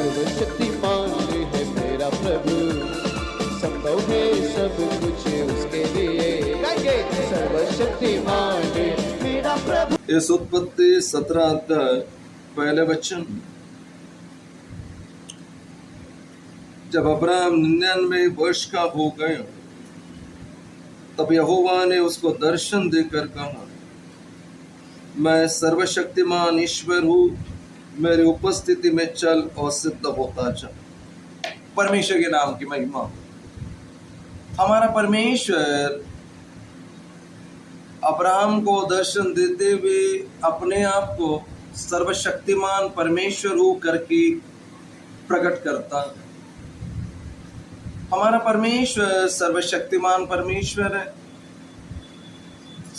सर्वशक्तिमान है मेरा प्रभु, संभव है सब कुछ उसके लिए। सर्वशक्तिमान है मेरा प्रभु। इस उत्पत्ति 17 अध्याय पहले वचन, जब अब्राहम 99 वर्ष का हो गया तब यहोवा ने उसको दर्शन देकर कहा, मैं सर्वशक्तिमान ईश्वर हूँ, मेरी उपस्थिति में चल और सिद्ध होता जा। परमेश्वर के नाम की महिमा। हमारा परमेश्वर अब्राहम को दर्शन देते हुए अपने आप को सर्वशक्तिमान परमेश्वर हो करके प्रकट करता है। हमारा परमेश्वर सर्वशक्तिमान परमेश्वर है।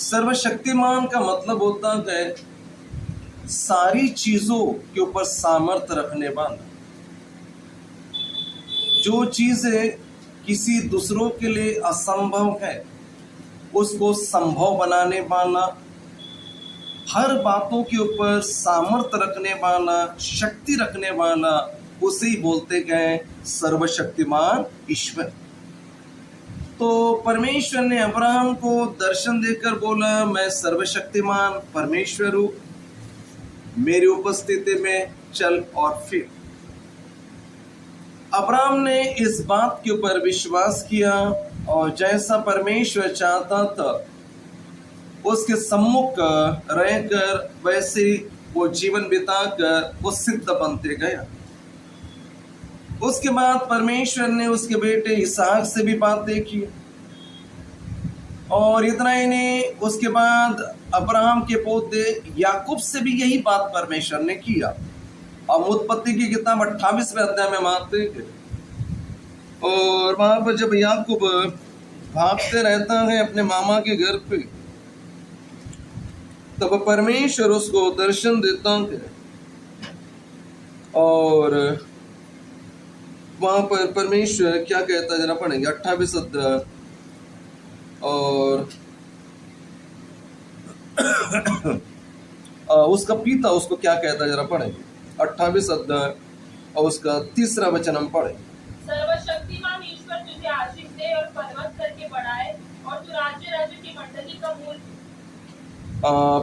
सर्वशक्तिमान का मतलब होता है सारी चीजों के ऊपर सामर्थ्य रखने वाला। जो चीजें किसी दूसरों के लिए असंभव है उसको संभव बनाने वाला, हर बातों के ऊपर सामर्थ्य रखने वाला, शक्ति रखने वाला, उसे ही बोलते गए सर्वशक्तिमान ईश्वर। तो परमेश्वर ने अब्राहम को दर्शन देकर बोला, मैं सर्वशक्तिमान परमेश्वर हूँ, मेरी उपस्थिति में चल। और फिर अब्राहम ने इस बात के ऊपर विश्वास किया और जैसा परमेश्वर चाहता था उसके सम्मुख रहकर वैसे वो जीवन बिताकर वो सिद्ध बनते गया। उसके बाद परमेश्वर ने उसके बेटे इसहाक से भी बातें की और इतना ही नहीं, उसके बाद अब्राहम के पोते याकूब से भी यही बात परमेश्वर ने किया। अब उत्पत्ति की किताब 28वें अध्याय में मानते हैं और वहां पर जब याकूब भागते रहता है अपने मामा के घर पे, तब परमेश्वर उसको दर्शन देता है और वहां पर परमेश्वर क्या कहता है जरा पढ़ेंगे 28 अध्याय और उसका पिता उसको क्या कहता है जरा पढ़ेंगे 28 अध्याय और उसका 3रा वचन हम पढ़ेंगे। सर्वशक्तिमान ईश्वर तुझे आशीष दे और पर्वत करके बढ़ाए और तू राज्य राज्य की मंडली का मूल।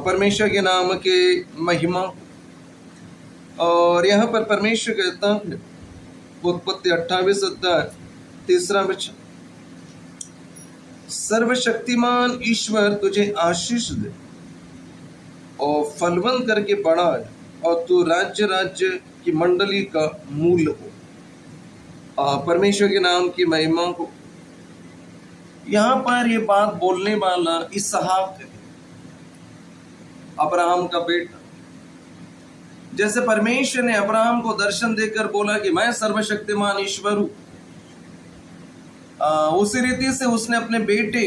परमेश्वर के नाम के महिमा। और यहाँ पर परमेश्वर कहता है उत्पत्ति 28 अध्याय 3रा वचन, सर्वशक्तिमान ईश्वर तुझे आशीष दे और फलवंत करके बढ़ाए और तू राज्य राज्य की मंडली का मूल हो। परमेश्वर के नाम की महिमा हो। यहाँ पर ये बात बोलने वाला इसहाक है, अब्राहम का बेटा। जैसे परमेश्वर ने अब्राहम को दर्शन देकर बोला कि मैं सर्वशक्तिमान ईश्वर हूं, उसी रीति से उसने अपने बेटे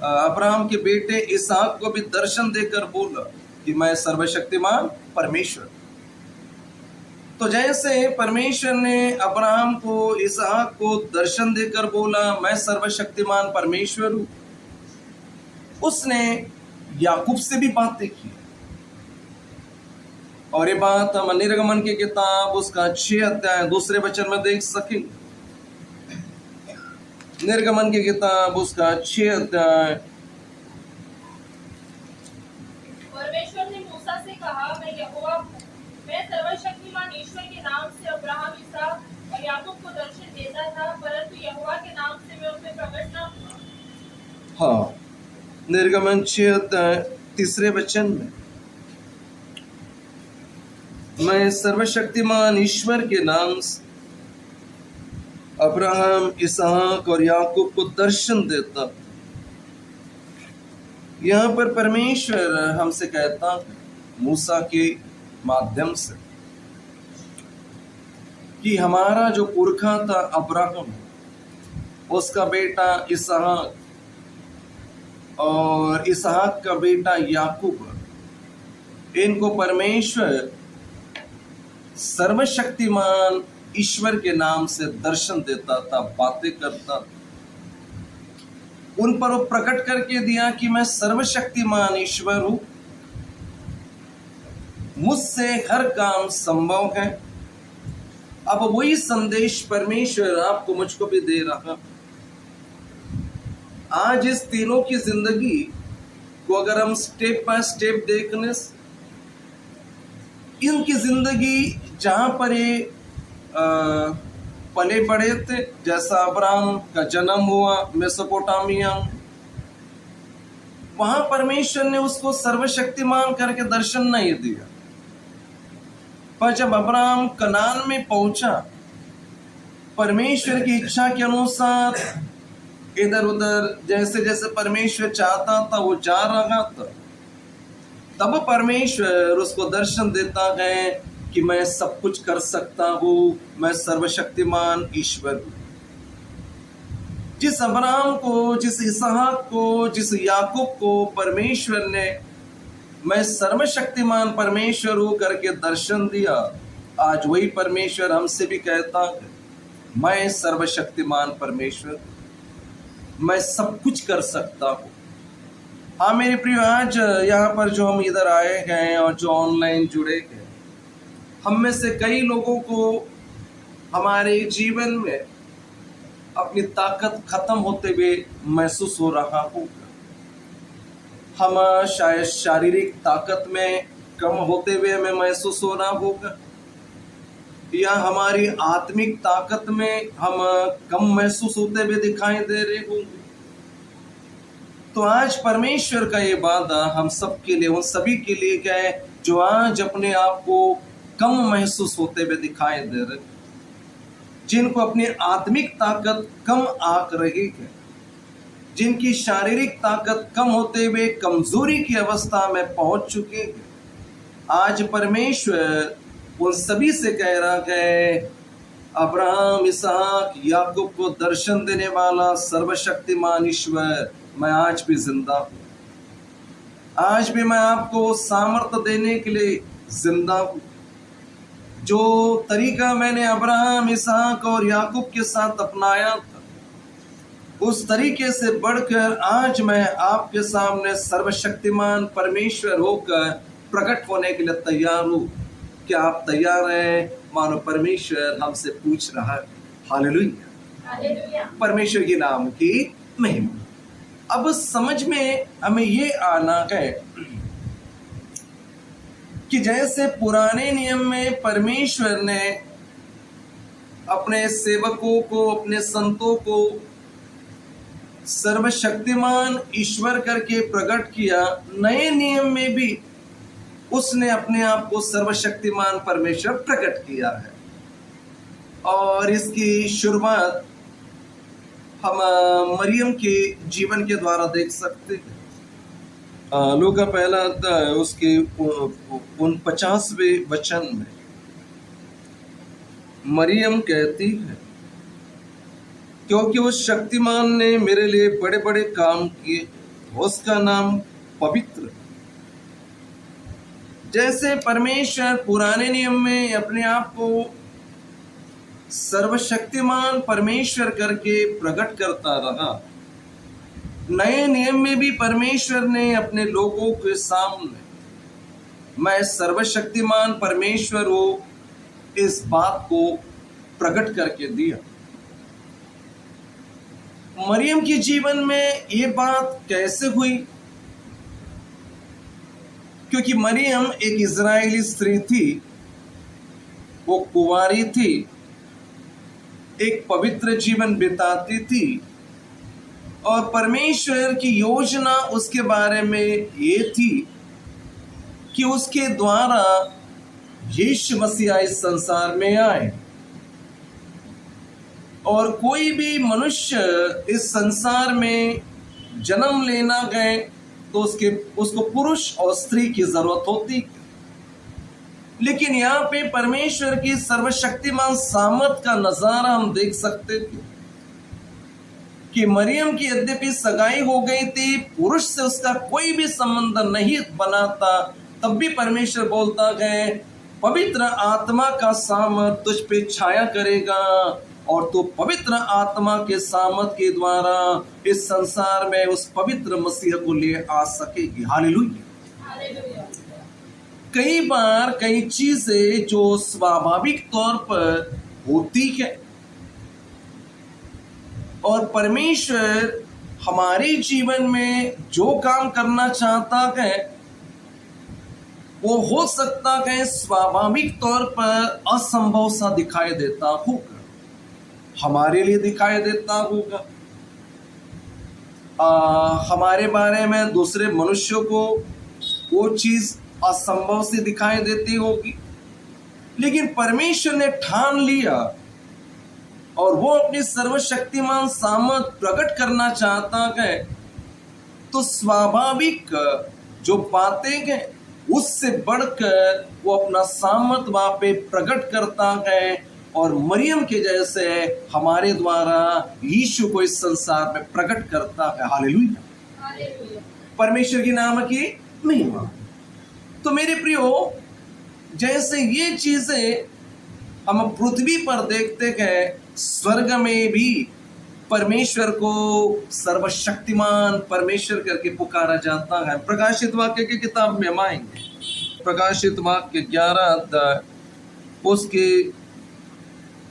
अब्राहम के बेटे इसहाक को भी दर्शन देकर बोला कि मैं सर्वशक्तिमान परमेश्वर। तो जैसे परमेश्वर ने अब्राहम को इसहाक को दर्शन देकर बोला मैं सर्वशक्तिमान परमेश्वर हूं, उसने याकूब से भी बातें की। और ये बात हम निर्गमन की किताब उसका 6 अध्याय 2 वचन में देख सकेंगे। निर्गमन की किताब उसका 6 अध्याय। परमेश्वर ने मूसा से कहा, मैं यहोवा हूँ, मैं सर्वशक्तिमान ईश्वर के नाम से अब्राहम, इसहाक और याकूब को दर्शन देता था, परंतु यहोवा के नाम से मैं उनमें प्रकट न हुआ। हाँ, निर्गमन 6 अध्याय 3 वचन में, मैं सर्वशक्तिमान ईश्वर के नाम से अब्राहम, इसहाक और याकूब को दर्शन देता। यहाँ पर परमेश्वर हमसे कहता है मूसा के माध्यम से कि हमारा जो पुरखा था अब्राहम, उसका बेटा इसहाक और इसहाक का बेटा याकूब, इनको परमेश्वर सर्वशक्तिमान ईश्वर के नाम से दर्शन देता था, बातें करता था। उन पर वो प्रकट करके दिया कि मैं सर्वशक्तिमान ईश्वर हूं, मुझसे हर काम संभव है, अब वही संदेश परमेश्वर आपको मुझको भी दे रहा। आज इस तीनों की जिंदगी को अगर हम स्टेप बाय स्टेप देखने से, इनकी जिंदगी जहां पर ये पले बड़े थे, जैसा अब्राहम का जन्म हुआ मेसोपोटामिया में, वहां परमेश्वर ने उसको सर्वशक्तिमान करके दर्शन नहीं दिया। पर जब अब्राहम कनान में पहुंचा, परमेश्वर की इच्छा के अनुसार इधर उधर जैसे जैसे परमेश्वर चाहता था वो जा रहा था, तब परमेश्वर उसको दर्शन देता है कि मैं सब कुछ कर सकता हूं, मैं सर्वशक्तिमान ईश्वर हूं। जिस अब्राहम को, जिस इसहाक को, जिस याकूब को परमेश्वर ने मैं सर्वशक्तिमान परमेश्वर हूं करके दर्शन दिया, आज वही परमेश्वर हमसे भी कहता है मैं सर्वशक्तिमान परमेश्वर, मैं सब कुछ कर सकता हूं। हाँ मेरे प्रिय, आज यहाँ पर जो हम इधर आए हैं और जो ऑनलाइन जुड़े हैं, हम में से कई लोगों को हमारे जीवन में अपनी ताकत खत्म होते हुए महसूस हो रहा होगा। हम शायद शारीरिक ताकत में कम होते हुए हमें महसूस हो रहा होगा, या हमारी आत्मिक ताकत में हम कम महसूस होते हुए दिखाई दे रहे होंगे। तो आज परमेश्वर का ये वादा हम सब के लिए, उन सभी के लिए क्या है जो आज अपने आप को कम महसूस होते हुए दिखाई दे रहे, जिनको अपनी आत्मिक ताकत कम आंक रही है, जिनकी शारीरिक ताकत कम होते हुए कमजोरी की अवस्था में पहुंच चुके हैं, आज परमेश्वर उन सभी से कह रहा है, अब्राहम, इसहाक, याकूब को दर्शन देने वाला सर्वशक्तिमान ईश्वर, मैं आज भी जिंदा हूं। आज भी मैं आपको सामर्थ्य देने के लिए जिंदा हूं। जो तरीका मैंने अब्राहम, इसहाक और याकूब के साथ अपनाया था, उस तरीके से बढ़कर आज मैं आपके सामने सर्वशक्तिमान परमेश्वर होकर प्रकट होने के लिए तैयार हूं। क्या आप तैयार हैं? मानो परमेश्वर हमसे पूछ रहा है। हालेलुया, परमेश्वर के नाम की महिमा। अब समझ में हमें ये आना है कि जैसे पुराने नियम में परमेश्वर ने अपने सेवकों को, अपने संतों को सर्वशक्तिमान ईश्वर करके प्रकट किया, नए नियम में भी उसने अपने आप को सर्वशक्तिमान परमेश्वर प्रकट किया है। और इसकी शुरुआत हम मरियम के जीवन के द्वारा देख सकते हैं। लूका पहला अध्याय उसके 49वें वचन में मरियम कहती है, क्योंकि उस शक्तिमान ने मेरे लिए बड़े बड़े काम किए, उसका नाम पवित्र। जैसे परमेश्वर पुराने नियम में अपने आप को सर्वशक्तिमान परमेश्वर करके प्रकट करता रहा, नए नियम में भी परमेश्वर ने अपने लोगों के सामने मैं सर्वशक्तिमान परमेश्वर हूं, इस बात को प्रकट करके दिया। मरियम के जीवन में ये बात कैसे हुई? क्योंकि मरियम एक इजरायली स्त्री थी, वो कुंवारी थी, एक पवित्र जीवन बिताती थी, और परमेश्वर की योजना उसके बारे में ये थी कि उसके द्वारा यीशु मसीह इस संसार में आए, और कोई भी मनुष्य इस संसार में जन्म लेना गए तो उसको पुरुष और स्त्री की जरूरत होती। लेकिन यहाँ पे परमेश्वर की सर्वशक्तिमान सामर्थ का नजारा हम देख सकते थे कि मरियम की यद्यपि सगाई हो गई थी, पुरुष से उसका कोई भी संबंध नहीं बना था, तब भी परमेश्वर बोलता है, पवित्र आत्मा का सामर्थ तुझ पे छाया करेगा और तू पवित्र आत्मा के सामर्थ के द्वारा इस संसार में उस पवित्र मसीह को ले आ सकेगी। हालेलुया। कई बार कई चीजें जो स्वाभाविक तौर पर होती है। और परमेश्वर हमारे जीवन में जो काम करना चाहता है वो हो सकता है स्वाभाविक तौर पर असंभव सा दिखाई देता होगा, हमारे लिए दिखाई देता होगा। हमारे बारे में दूसरे मनुष्यों को वो चीज असंभव से दिखाई देती होगी, लेकिन परमेश्वर ने ठान लिया और वो अपनी सर्वशक्तिमान सामर्थ प्रकट करना चाहता है, तो स्वाभाविक जो बातें हैं उससे बढ़कर वो अपना सामर्थ वहां पे प्रकट करता है और मरियम के जैसे हमारे द्वारा यीशु को इस संसार में प्रकट करता है। हालेलुया, परमेश्वर की नाम की महिमा। तो मेरे प्रियो, जैसे ये चीजें हम पृथ्वी पर देखते हैं, स्वर्ग में भी परमेश्वर को सर्वशक्तिमान परमेश्वर करके पुकारा जाता है। प्रकाशित वाक्य की किताब में हम आएंगे, प्रकाशित वाक्य 11 अध्याय उसके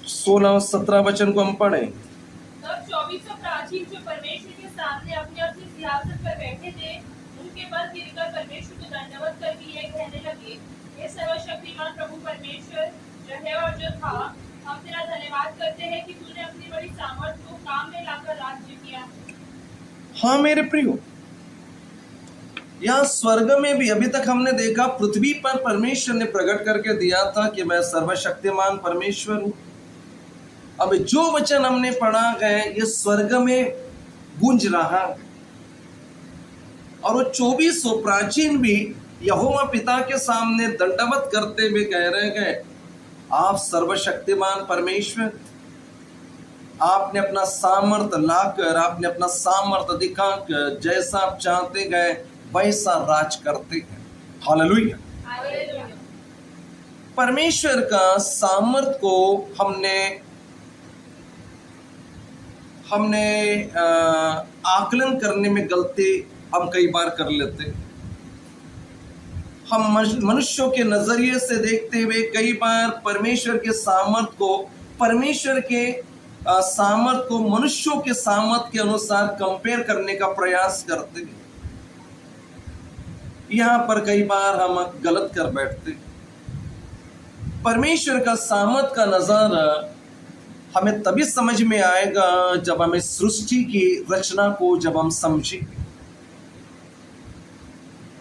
16 और 17 वचन को हम पढ़ें। तब 24 प्राचीन जो परमेश्वर के सामने अपने अपने सिंहासन पर बैठे थे, उनके बल गिरकर परमेश्वर को दंडवत करके ये कहने लगे, हे सर्वशक्तिमान प्रभु परमेश्वर जो है और जो था, हम तेरा धन्यवाद करते हैं कि तूने अपनी बड़ी सामर्थ को काम में लाकर राज्य किया। हाँ मेरे प्रियो, यहाँ स्वर्ग में भी अभी तक हमने देखा पृथ्वी पर परमेश्वर ने प्रकट करके दिया था कि मैं सर्वशक्तिमान परमेश्वर हूं। अब जो वचन हमने पढ़ा है ये स्वर्ग में गूंज रहा है और वो 24 प्राचीन भी यहोवा पिता के सामने दंडवत करते हुए कह रहे हैं, आप सर्वशक्तिमान परमेश्वर, आपने अपना सामर्थ लाकर, आपने अपना सामर्थ दिखाकर जैसा आप चाहते गए वैसा राज करते हैं। हालेलुया। परमेश्वर का सामर्थ को हमने आकलन करने में गलती हम कई बार कर लेते हैं। हम मनुष्यों के नजरिए से देखते हुए कई बार परमेश्वर के सामर्थ को मनुष्यों के सामर्थ के अनुसार कंपेयर करने का प्रयास करते हैं। यहाँ पर कई बार हम गलत कर बैठते हैं। परमेश्वर का सामर्थ का नजारा हमें तभी समझ में आएगा जब हमें सृष्टि की रचना को जब हम समझेंगे।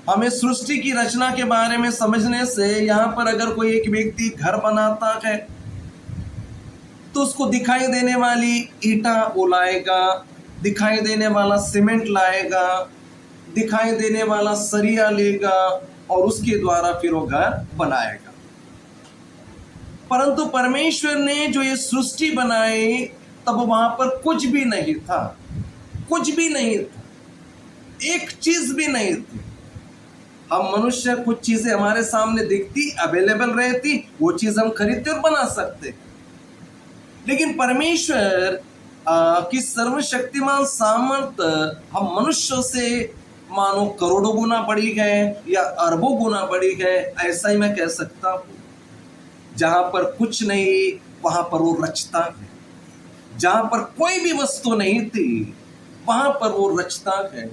हमें सृष्टि की रचना के बारे में समझने से, यहाँ पर अगर कोई एक व्यक्ति घर बनाता है तो उसको दिखाई देने वाली ईंटा वो लाएगा, दिखाई देने वाला सीमेंट लाएगा, दिखाई देने वाला सरिया लेगा और उसके द्वारा फिर वो घर बनाएगा। परंतु परमेश्वर ने जो ये सृष्टि बनाई तब वहां पर कुछ भी नहीं था, कुछ भी नहीं था, एक चीज भी नहीं थी। हम मनुष्य कुछ चीजें हमारे सामने दिखती, अवेलेबल रहती, वो चीज हम खरीदते और बना सकते। लेकिन परमेश्वर की सर्वशक्तिमान सामर्थ हम मनुष्यों से मानो करोड़ों गुना बढ़ी है या अरबों गुना बढ़ी है, ऐसा ही मैं कह सकता हूँ। जहां पर कुछ नहीं वहां पर वो रचता है, जहां पर कोई भी वस्तु नहीं थी वहां पर वो रचता है।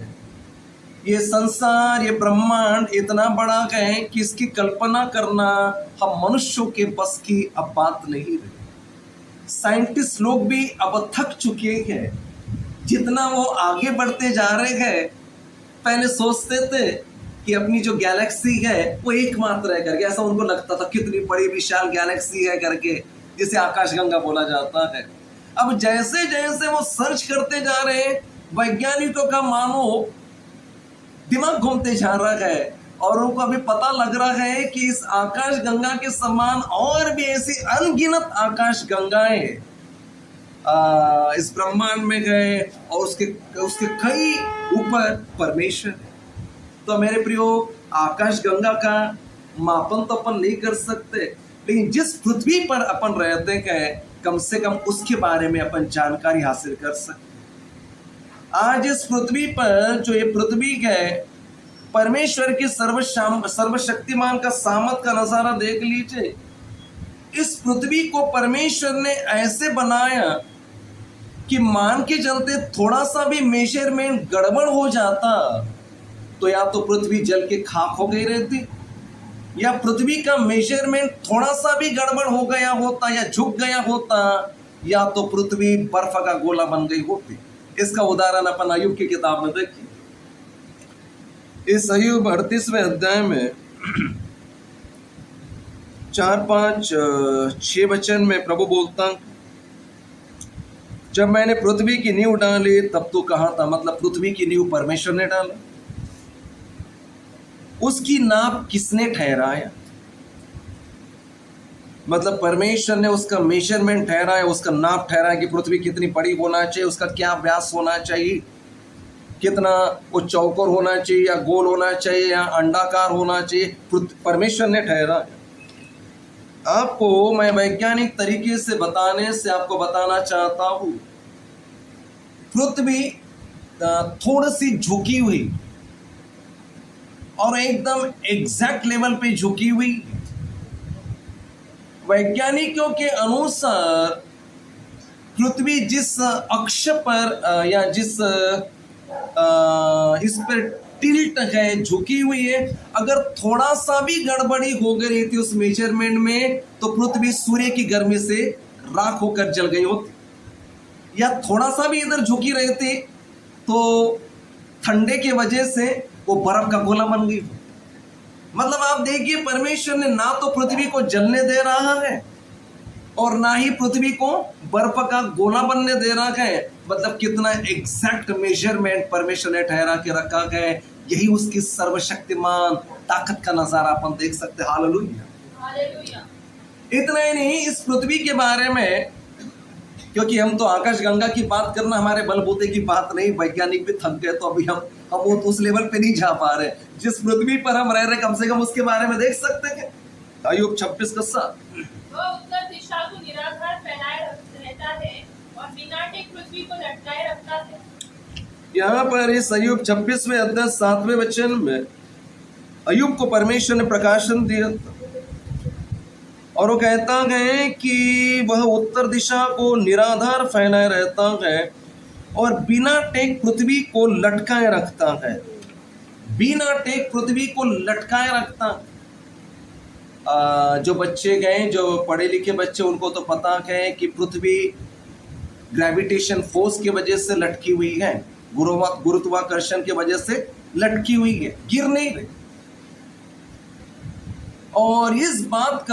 ये संसार, ये ब्रह्मांड इतना बड़ा है कि इसकी कल्पना करना हम मनुष्यों के बस की अब बात नहीं रही। साइंटिस्ट लोग भी अब थक चुके हैं। जितना वो आगे बढ़ते जा रहे हैं, पहले सोचते थे कि अपनी जो गैलेक्सी है वो एकमात्र है करके, ऐसा उनको लगता था, कितनी बड़ी विशाल गैलेक्सी है करके, जिसे आकाशगंगा बोला जाता है। अब जैसे जैसे वो सर्च करते जा रहे हैं, वैज्ञानिकों का मानो दिमाग घूमते जा रहा है और उनको अभी पता लग रहा है कि इस आकाशगंगा के समान और भी ऐसी अनगिनत आकाशगंगाएं इस ब्रह्मांड में गए और उसके कई ऊपर परमेश्वर है। तो मेरे प्रियो, आकाशगंगा का मापन तो अपन नहीं कर सकते, लेकिन जिस पृथ्वी पर अपन रहते हैं कम से कम उसके बारे में अपन जानकारी हासिल कर सकते। आज इस पृथ्वी पर जो ये पृथ्वी है, परमेश्वर की सर्वशक्तिमान का सामर्थ का नजारा देख लीजिए। इस पृथ्वी को परमेश्वर ने ऐसे बनाया कि मान के चलते थोड़ा सा भी मेजरमेंट गड़बड़ हो जाता तो या तो पृथ्वी जल के खाक हो गई रहती, या पृथ्वी का मेजरमेंट थोड़ा सा भी गड़बड़ हो गया होता या झुक गया होता, या तो पृथ्वी बर्फ का गोला बन गई होती। इसका उदाहरण अपन अय्यूब की किताब में देखिए। इस अय्यूब 38वें अध्याय में 4, 5, 6 वचन में प्रभु बोलता, जब मैंने पृथ्वी की नींव डाली तब तो कहा था, मतलब पृथ्वी की नींव परमेश्वर ने डाला, उसकी नाप किसने ठहराया, मतलब परमेश्वर ने उसका मेजरमेंट ठहराया, उसका नाप ठहराया कि पृथ्वी कितनी बड़ी होना चाहिए, उसका क्या व्यास होना चाहिए, कितना वो चौकोर होना चाहिए या गोल होना चाहिए या अंडाकार होना चाहिए, परमेश्वर ने ठहराया। आपको मैं वैज्ञानिक तरीके से बताने से आपको बताना चाहता हूं, पृथ्वी थोड़ी सी झुकी हुई और एकदम एग्जैक्ट लेवल पे झुकी हुई। वैज्ञानिकों के अनुसार पृथ्वी जिस अक्ष पर या जिस इस पर टिल्ट है, झुकी हुई है, अगर थोड़ा सा भी गड़बड़ी हो गई थी उस मेजरमेंट में तो पृथ्वी सूर्य की गर्मी से राख होकर जल गई होती, या थोड़ा सा भी इधर झुकी रही थी तो ठंडे की वजह से वो बर्फ का गोला बन गई। मतलब आप देखिए, परमेश्वर ने ना तो पृथ्वी को जलने दे रहा है और ना ही पृथ्वी को बर्फ का गोला बनने दे रहा है। मतलब कितना एग्जैक्ट मेजरमेंट परमेश्वर ने ठहरा के रखा है। यही उसकी सर्वशक्तिमान ताकत का नजारा अपन देख सकते हैं। Hallelujah, hallelujah. इतना ही नहीं, इस पृथ्वी के बारे में, क्योंकि हम तो आकाश गंगा की बात करना हमारे बलबूते की बात नहीं, वैज्ञानिक भी थक गए, तो अभी हम वो उस लेवल पे नहीं जा पा रहे। जिस पृथ्वी पर हम रह रहे कम से कम उसके बारे में देख सकते हैं। अय्यूब 26:7, वह उत्तर दिशा को निराधार फैलाए रहता है और बिना टेक पृथ्वी को लटकाए रखता है। यहाँ पर इस अय्यूब 26वें अध्याय 7वें वचन में अय्यूब को परमेश्वर ने प्रकाशन दिया और वो कहता है कि वह उत्तर दिशा को निराधार फैलाए रहता है और बिना टेक पृथ्वी को लटकाए रखता है। बिना टेक पृथ्वी को लटकाए रखता। जो बच्चे गए, जो पढ़े लिखे बच्चे, उनको तो पता है कि पृथ्वी ग्रेविटेशन फोर्स की वजह से लटकी हुई है, गुरुत्वाकर्षण की वजह से लटकी हुई है, गिर नहीं रही। और इस बात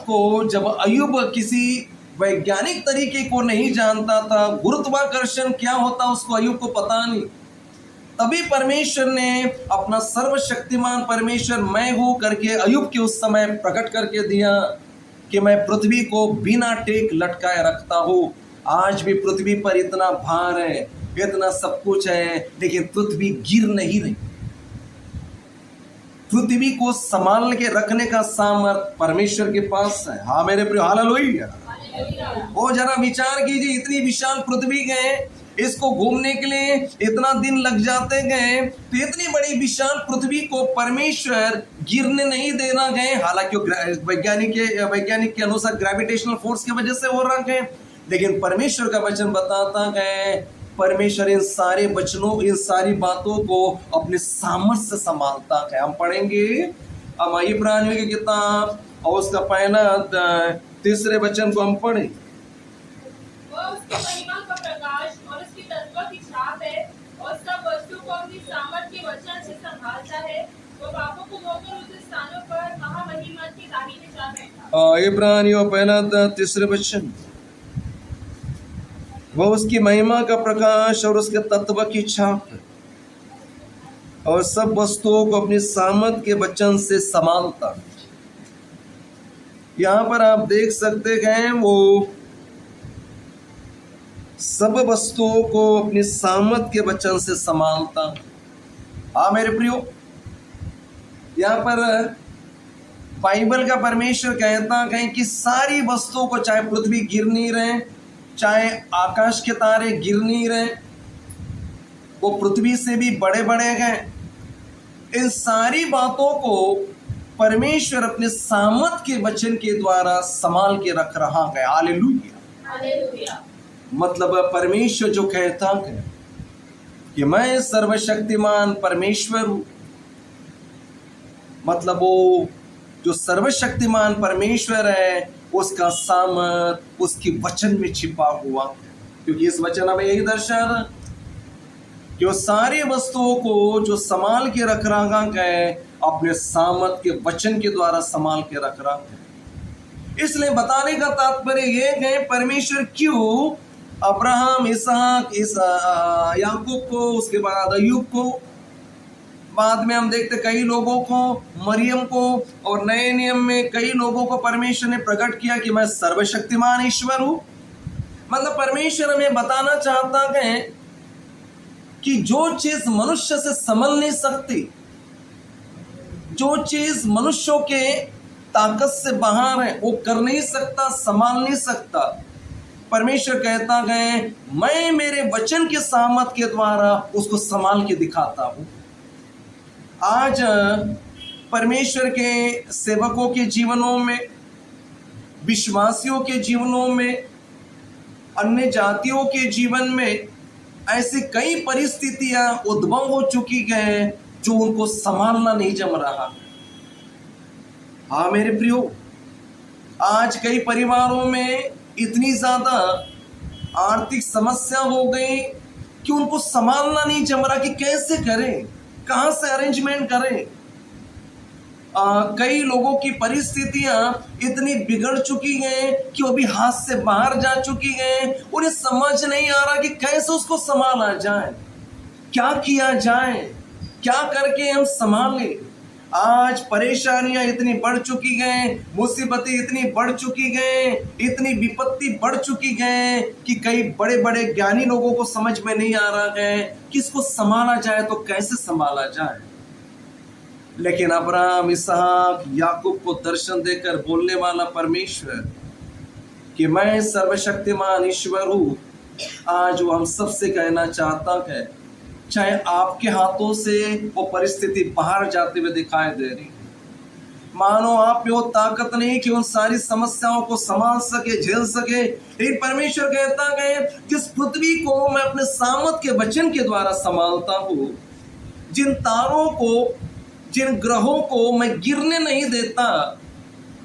को जब अय्यूब किसी वैज्ञानिक तरीके को नहीं जानता था, गुरुत्वाकर्षण क्या होता उसको अय्यूब को पता नहीं, तभी परमेश्वर ने अपना सर्वशक्तिमान परमेश्वर मैं हूं करके अय्यूब के उस समय प्रकट करके दिया कि मैं पृथ्वी को बिना टेक लटकाए रखता हूं। आज भी पृथ्वी पर इतना भार है, इतना सब कुछ है, लेकिन पृथ्वी गिर नहीं रही। पृथ्वी को संभाल के रखने का सामर्थ्य परमेश्वर के पास है। हाँ मेरे प्रिय, हालेलुया। वो जरा विचार कीजिए, इतनी विशाल पृथ्वी गए, इसको घूमने के लिए इतना दिन लग जाते गए, तो इतनी बड़ी विशाल पृथ्वी को परमेश्वर गिरने नहीं देना गए। हालांकि वैज्ञानिक के अनुसार ग्रेविटेशनल फोर्स की वजह से हो रहा है, लेकिन परमेश्वर का वचन बताता है परमेश्वर इन सारे वचनों, इन सारी बातों को अपने सामर्थ्य से संभालता है। हम पढ़ेंगे अब इब्रानियों की किताब और उसका पहला 3 वचन को हम पढ़ें। वह उसकी महिमा का प्रकाश और उसकी तत्व की छाप है और सब वस्तु को अपनी सामर्थ्य के वचन से संभालता है। वो पापों को धोकर उस स्थानों पर महामहिमा की दाहिने जा बैठा। इब्रानियों पहला 3 वचन, वह उसकी महिमा का प्रकाश और उसके तत्व की छाप है और सब वस्तुओं को अपनी सामर्थ के वचन से संभालता। यहाँ पर आप देख सकते हैं वो सब वस्तुओं को अपनी सामर्थ के वचन से संभालता। हाँ मेरे प्रियो, यहाँ पर बाइबल का परमेश्वर कहता है कि सारी वस्तुओं को, चाहे पृथ्वी गिर नहीं रहे, चाहे आकाश के तारे गिर नहीं रहे, वो पृथ्वी से भी बड़े बड़े हैं, इन सारी बातों को परमेश्वर अपने सामर्थ के वचन के द्वारा संभाल के रख रहा है। हालेलुया। हालेलुया। मतलब परमेश्वर जो कहता है कि मैं सर्वशक्तिमान परमेश्वर हूं, मतलब वो जो सर्वशक्तिमान परमेश्वर है उसका सामर्थ उसके वचन में छिपा हुआ, क्योंकि इस वचन में यही दर्शाया कि वो सारी वस्तुओं को जो संभाल के रख रहा है अपने सामर्थ के वचन के द्वारा संभाल के रख रहा है। इसलिए बताने का तात्पर्य ये है परमेश्वर क्यों अब्राहम, इसहाक, याकूब को, उसके बाद अय्यूब को, बाद में हम देखते कई लोगों को, मरियम को, और नए नियम में कई लोगों को परमेश्वर ने प्रकट किया कि मैं सर्वशक्तिमान ईश्वर हूं। मतलब परमेश्वर हमें बताना चाहता है कि जो चीज मनुष्य से संभल नहीं सकती, जो चीज मनुष्यों के ताकत से बाहर है, वो कर नहीं सकता, संभाल नहीं सकता, परमेश्वर कहता है मैं मेरे वचन के सामर्थ के द्वारा उसको संभाल के दिखाता हूं। आज परमेश्वर के सेवकों के जीवनों में, विश्वासियों के जीवनों में, अन्य जातियों के जीवन में ऐसी कई परिस्थितियां उद्भव हो चुकी हैं जो उनको संभालना नहीं जम रहा। हाँ मेरे प्रियो, आज कई परिवारों में इतनी ज्यादा आर्थिक समस्या हो गई कि उनको संभालना नहीं जम रहा कि कैसे करें, कहां से अरेंजमेंट करें। कई लोगों की परिस्थितियां इतनी बिगड़ चुकी हैं कि वो भी हाथ से बाहर जा चुकी हैं, उन्हें समझ नहीं आ रहा कि कैसे उसको संभाला जाए, क्या किया जाए, क्या करके हम संभालें। आज परेशानियां इतनी बढ़ चुकी हैं, मुसीबतें इतनी बढ़ चुकी हैं, इतनी विपत्ति बढ़ चुकी हैं कि कई बड़े बड़े ज्ञानी लोगों को समझ में नहीं आ रहा है कि इसको संभाला जाए तो कैसे संभाला जाए। लेकिन अब्राहम, इसहाक, याकूब को दर्शन देकर बोलने वाला परमेश्वर कि मैं सर्वशक्तिमान ईश्वर हूं, आज वो हम सबसे कहना चाहता है, चाहे आपके हाथों से वो परिस्थिति बाहर जाते हुए दिखाई दे रही, मानो आप में वो ताकत नहीं कि उन सारी समस्याओं को संभाल सके, झेल सके, लेकिन परमेश्वर कहता है जिस पृथ्वी को मैं अपने सामर्थ के वचन के द्वारा संभालता हूं, जिन तारों को, जिन ग्रहों को मैं गिरने नहीं देता,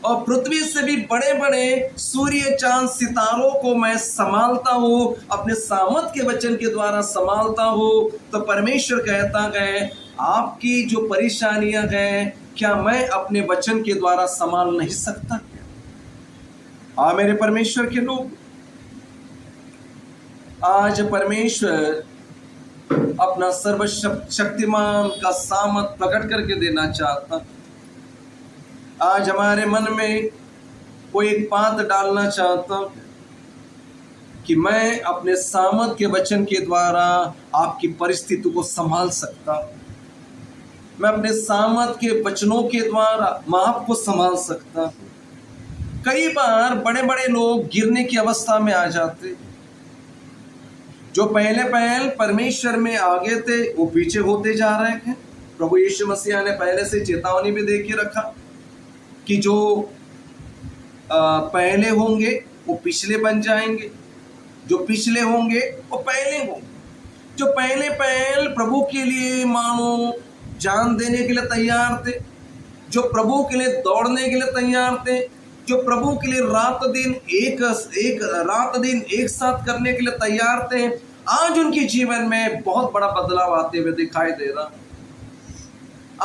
और पृथ्वी से भी बड़े बड़े सूर्य, चांद, सितारों को मैं संभालता हूँ, अपने सामर्थ के वचन के द्वारा संभालता हूँ, तो परमेश्वर कहता है आपकी जो परेशानियां हैं क्या मैं अपने वचन के द्वारा संभाल नहीं सकता क्या? हाँ मेरे परमेश्वर के लोग, आज परमेश्वर अपना सर्वशक्तिमान का सामर्थ प्रकट करके देना चाहता। आज हमारे मन में कोई एक बात डालना चाहता कि मैं अपने सामर्थ के वचन के द्वारा आपकी परिस्थिति को संभाल सकता, मैं अपने सामर्थ के वचनों के द्वारा मैं आपको संभाल सकता। कई बार बड़े बड़े लोग गिरने की अवस्था में आ जाते, जो पहले परमेश्वर में आगे थे वो पीछे होते जा रहे हैं। प्रभु यीशु मसीह ने पहले से चेतावनी भी दे के रखा कि जो पहले होंगे वो पिछले बन जाएंगे, जो पिछले होंगे वो पहले होंगे। जो पहले प्रभु के लिए मानो जान देने के लिए तैयार थे, जो प्रभु के लिए दौड़ने के लिए तैयार थे, जो प्रभु के लिए रात दिन एक साथ करने के लिए तैयार थे, आज उनके जीवन में बहुत बड़ा बदलाव आते हुए दिखाई दे रहा।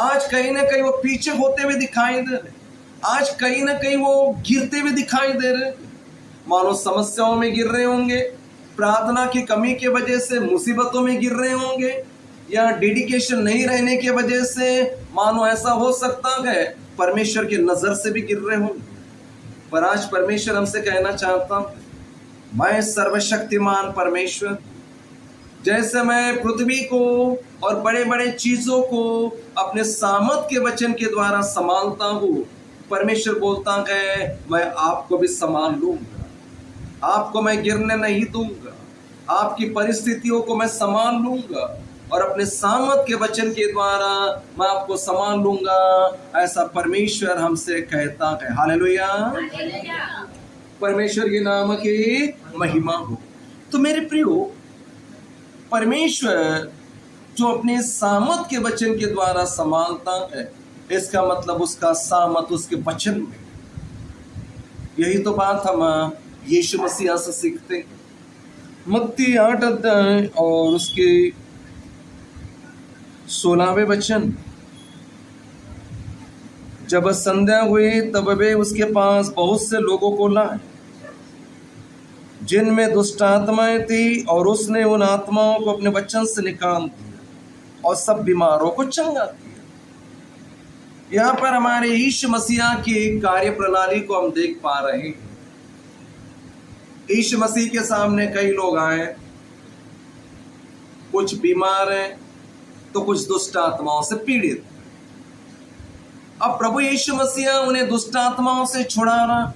आज कहीं ना कहीं वो पीछे होते हुए दिखाई दे रहे, आज कहीं ना कहीं वो गिरते हुए दिखाई दे रहे, मानो समस्याओं में गिर रहे होंगे, प्रार्थना की कमी की वजह से मुसीबतों में गिर रहे होंगे, या डेडिकेशन नहीं रहने की वजह से मानो ऐसा हो सकता है परमेश्वर की नजर से भी गिर रहे होंगे। पर आज परमेश्वर हमसे कहना चाहता हूं, मैं सर्वशक्तिमान परमेश्वर, जैसे मैं पृथ्वी को और बड़े बड़े चीजों को अपने सामर्थ के वचन के द्वारा संभालता हूँ, परमेश्वर बोलता है मैं आपको भी संभाल लूंगा, आपको मैं गिरने नहीं दूंगा, आपकी परिस्थितियों को मैं संभाल लूंगा, और अपने सामर्थ के वचन के द्वारा मैं आपको संभाल लूंगा, ऐसा परमेश्वर हमसे कहता है। हालेलुया, परमेश्वर के नाम की महिमा हो। तो मेरे प्रियो, परमेश्वर जो अपने सामर्थ के वचन के द्वारा संभालता है, इसका मतलब उसका सामर्थ उसके वचन में। यही तो बात हम यीशु मसीह से सीखते। मत्ती 8 अध्याय और उसके 16वें वचन, जब संध्या हुई तब वे उसके पास बहुत से लोगों को लाए जिनमें दुष्ट आत्माएं थी, और उसने उन आत्माओं को अपने वचन से निकाल दिया और सब बीमारों को चंगा किया। यहाँ पर हमारे यीशु मसीह की कार्य प्रणाली को हम देख पा रहे हैं। यीशु मसीह के सामने कई लोग आए, कुछ बीमार हैं तो कुछ दुष्ट आत्माओं से पीड़ित। अब प्रभु यीशु मसीह उन्हें दुष्ट आत्माओं से छुड़ा रहा,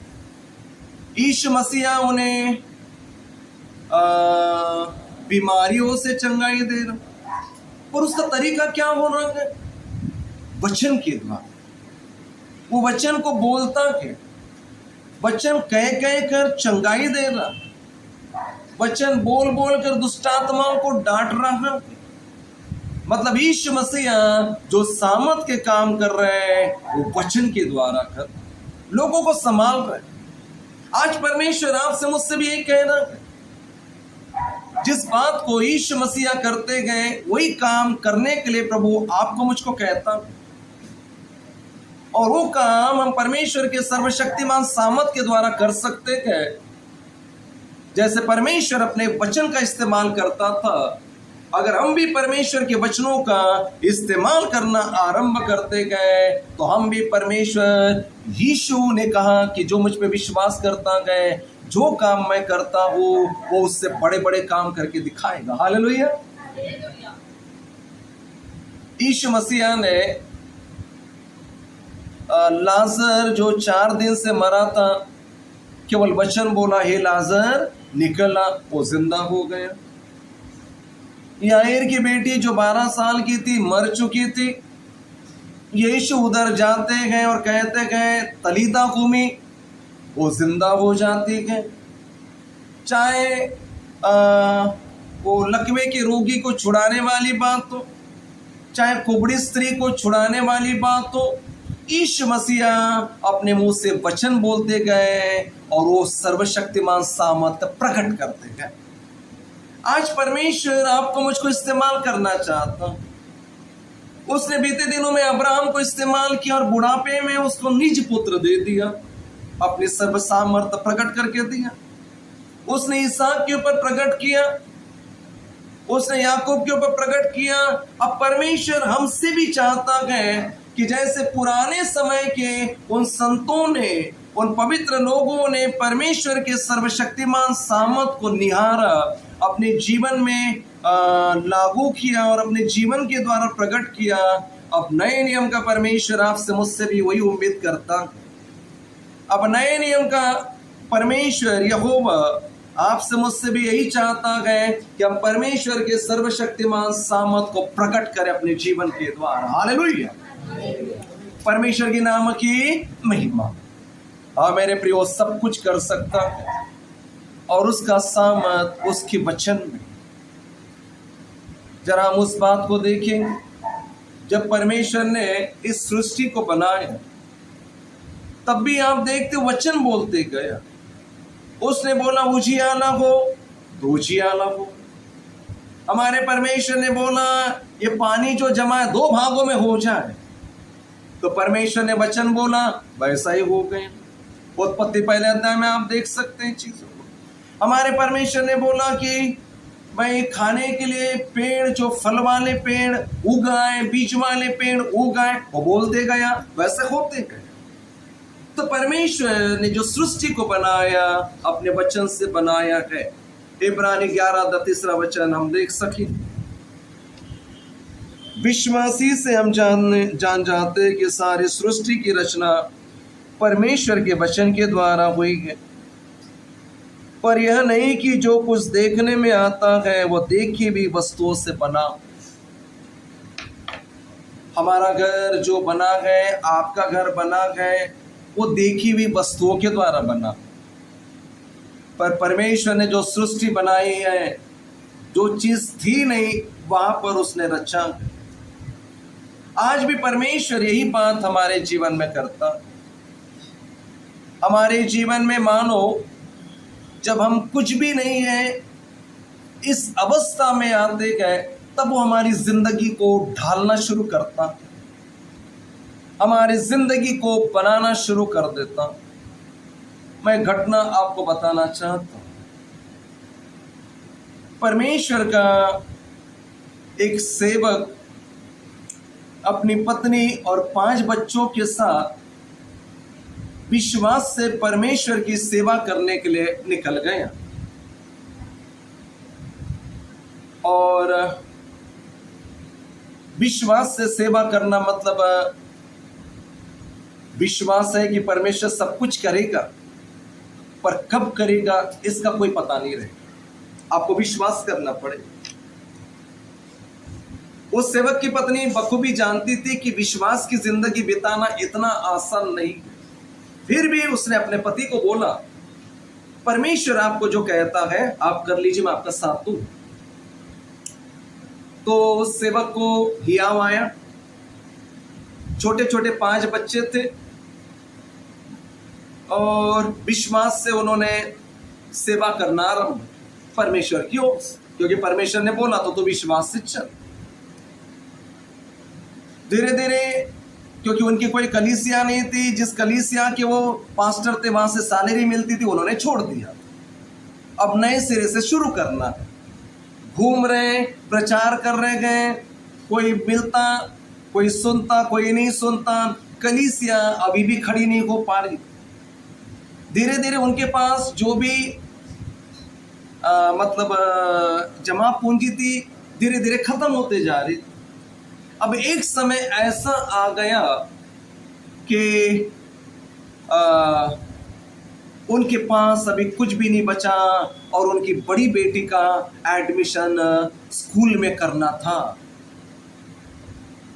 यीशु मसीह उन्हें बीमारियों से चंगाई दे रहा। और उसका तरीका क्या हो रहा है? वचन के द्वारा। वो वचन को बोलता है, वचन कह कह कर चंगाई दे रहा, वचन बोल बोल कर दुष्ट आत्माओं को डांट रहा। मतलब यीशु मसीह जो सामर्थ के काम कर रहे हैं, वो वचन के द्वारा कर लोगों को संभाल रहे। आज परमेश्वर आपसे मुझसे भी यही कह रहा है, जिस बात को यीशु मसीह करते गए वही काम करने के लिए प्रभु आपको मुझको कहता, और वो काम हम परमेश्वर के सर्वशक्तिमान सामर्थ के द्वारा कर सकते हैं। जैसे परमेश्वर अपने वचन का इस्तेमाल करता था, अगर हम भी परमेश्वर के वचनों का इस्तेमाल करना आरंभ करते गए तो हम भी परमेश्वर, यीशु ने कहा कि जो मुझ पे विश्वास करता गए, जो काम मैं करता हूँ वो उससे बड़े बड़े काम करके दिखाएगा। हालेलुया। यीशु मसीह ने लाजर जो 4 दिन से मरा था, केवल वचन बोला, हे लाजर निकला, वो जिंदा हो गया। याईर की बेटी जो 12 साल की थी, मर चुकी थी, यीशु उधर जाते गए और कहते गए तलीता कुमी, वो जिंदा हो जाती है। चाहे वो लकवे के रोगी को छुड़ाने वाली बात हो, चाहे कुबड़ी स्त्री को छुड़ाने वाली बात हो, यीशु मसीह अपने मुंह से वचन बोलते गए और वो सर्वशक्तिमान सामर्थ प्रकट करते गए। आज परमेश्वर आपको मुझको इस्तेमाल करना चाहता। उसने बीते दिनों में अब्राहम को इस्तेमाल किया और बुढ़ापे में उसको निज पुत्र दे दिया, अपनी सर्व सामर्थ प्रकट करके दिया। उसने इसहाक के ऊपर प्रकट किया, उसने याकूब के ऊपर प्रकट किया। अब परमेश्वर हमसे भी चाहता है कि जैसे पुराने समय के उन संतों ने, उन पवित्र लोगों ने परमेश्वर के सर्वशक्तिमान सामर्थ को निहारा, अपने जीवन में लागू किया और अपने जीवन के द्वारा प्रकट किया, अब नए नियम का परमेश्वर आपसे मुझसे भी वही उम्मीद करता। अब नए नियम का परमेश्वर यहोवा आपसे मुझसे भी यही चाहता है कि हम परमेश्वर के सर्वशक्तिमान सामर्थ को प्रकट करें अपने जीवन के द्वारा। हालेलुया, परमेश्वर के नाम की महिमा। हाँ मेरे प्रियो, सब कुछ कर सकता है और उसका सामर्थ उसके वचन में। जरा हम उस बात को देखें, जब परमेश्वर ने इस सृष्टि को बनाया तब भी आप देखते वचन बोलते गया। उसने बोला उजियाला हो तो उजियाला हो। हमारे परमेश्वर ने बोला ये पानी जो जमा है 2 भागों में हो जाए, तो परमेश्वर ने वचन बोला, वैसा ही हो गया। उत्पत्ति पहले अध्याय में आप देख सकते हैं चीजों को। हमारे परमेश्वर ने बोला कि भाई खाने के लिए पेड़, जो फल वाले पेड़ उगाए, बीज वाले पेड़ उगाए, वो बोलते गया, वैसे होते गए। तो परमेश्वर ने जो सृष्टि को बनाया अपने वचन से बनाया है। इब्रानी 11:3 वचन हम देख सकें, विश्वासी से हम जान जाते हैं कि सारी सृष्टि की रचना परमेश्वर के वचन के द्वारा हुई है, पर यह नहीं कि जो कुछ देखने में आता है वो देखी भी वस्तुओं से बना। हमारा घर जो बना है, आपका घर बना है, वो देखी हुई वस्तुओं के द्वारा बना, पर परमेश्वर ने जो सृष्टि बनाई है, जो चीज थी नहीं वहां पर उसने रचा। आज भी परमेश्वर यही बात हमारे जीवन में करता। हमारे जीवन में मानो जब हम कुछ भी नहीं है, इस अवस्था में आते गए, तब वो हमारी जिंदगी को ढालना शुरू करता, हमारी जिंदगी को बनाना शुरू कर देता। मैं घटना आपको बताना चाहता हूं। परमेश्वर का एक सेवक अपनी पत्नी और 5 बच्चों के साथ विश्वास से परमेश्वर की सेवा करने के लिए निकल गया। और विश्वास से सेवा करना मतलब विश्वास है कि परमेश्वर सब कुछ करेगा, पर कब करेगा इसका कोई पता नहीं रहेगा, आपको विश्वास करना पड़ेगा। उस सेवक की पत्नी बखूबी जानती थी कि विश्वास की जिंदगी बिताना इतना आसान नहीं। फिर भी उसने अपने पति को बोला, परमेश्वर आपको जो कहता है आप कर लीजिए, मैं आपका साथ दूं। तो उस सेवक को हियाव आया। छोटे छोटे 5 बच्चे थे और विश्वास से उन्होंने सेवा करना आरंभ परमेश्वर की ओर से, क्योंकि परमेश्वर ने बोला तो विश्वास से चल। धीरे धीरे, क्योंकि उनकी कोई कलीसिया नहीं थी, जिस कलीसिया के वो पास्टर थे वहां से सैलरी मिलती थी, उन्होंने छोड़ दिया। अब नए सिरे से शुरू करना है। घूम रहे, प्रचार कर रहे गए, कोई मिलता, कोई सुनता, कोई नहीं सुनता। कलीसिया अभी भी खड़ी नहीं हो पा रही। धीरे धीरे उनके पास जो भी जमा पूंजी थी, धीरे धीरे खत्म होते जा रही। अब एक समय ऐसा आ गया कि उनके पास अभी कुछ भी नहीं बचा और उनकी बड़ी बेटी का एडमिशन स्कूल में करना था,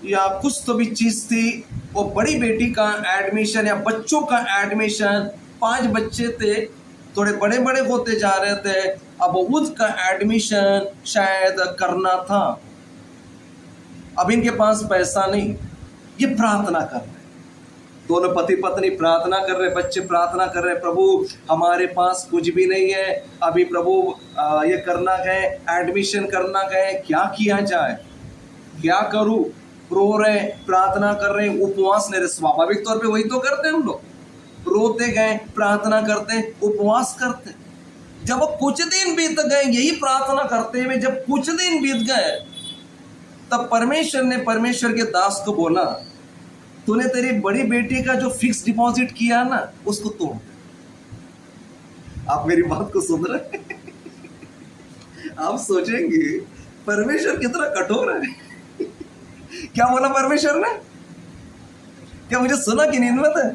या कुछ तो भी चीज थी। वो बड़ी बेटी का एडमिशन या बच्चों का एडमिशन, 5 बच्चे थे, थोड़े बड़े बड़े होते जा रहे थे, अब उसका एडमिशन शायद करना था। अब इनके पास पैसा नहीं, ये प्रार्थना कर रहे, दोनों पति पत्नी प्रार्थना कर रहे, बच्चे प्रार्थना कर रहे, प्रभु हमारे पास कुछ भी नहीं है, अभी प्रभु ये करना है, एडमिशन करना है, क्या किया जाए, क्या करूं। रो रहे, प्रार्थना कर रहे, उपवास ले रहे। स्वाभाविक तौर पे वही तो करते हैं हम लोग, रोते गए, प्रार्थना करते, उपवास करते। जब वो कुछ दिन बीत गए यही प्रार्थना करते हुए, जब कुछ दिन बीत गए, तब परमेश्वर ने परमेश्वर के दास को बोला, तूने तेरी बड़ी बेटी का जो फिक्स डिपॉजिट किया ना, उसको तोड़। आप मेरी बात को सुन रहे हैं? आप सोचेंगे परमेश्वर कितना कठोर है। क्या बोला परमेश्वर ने? क्या मुझे सुना कि नींद में थे?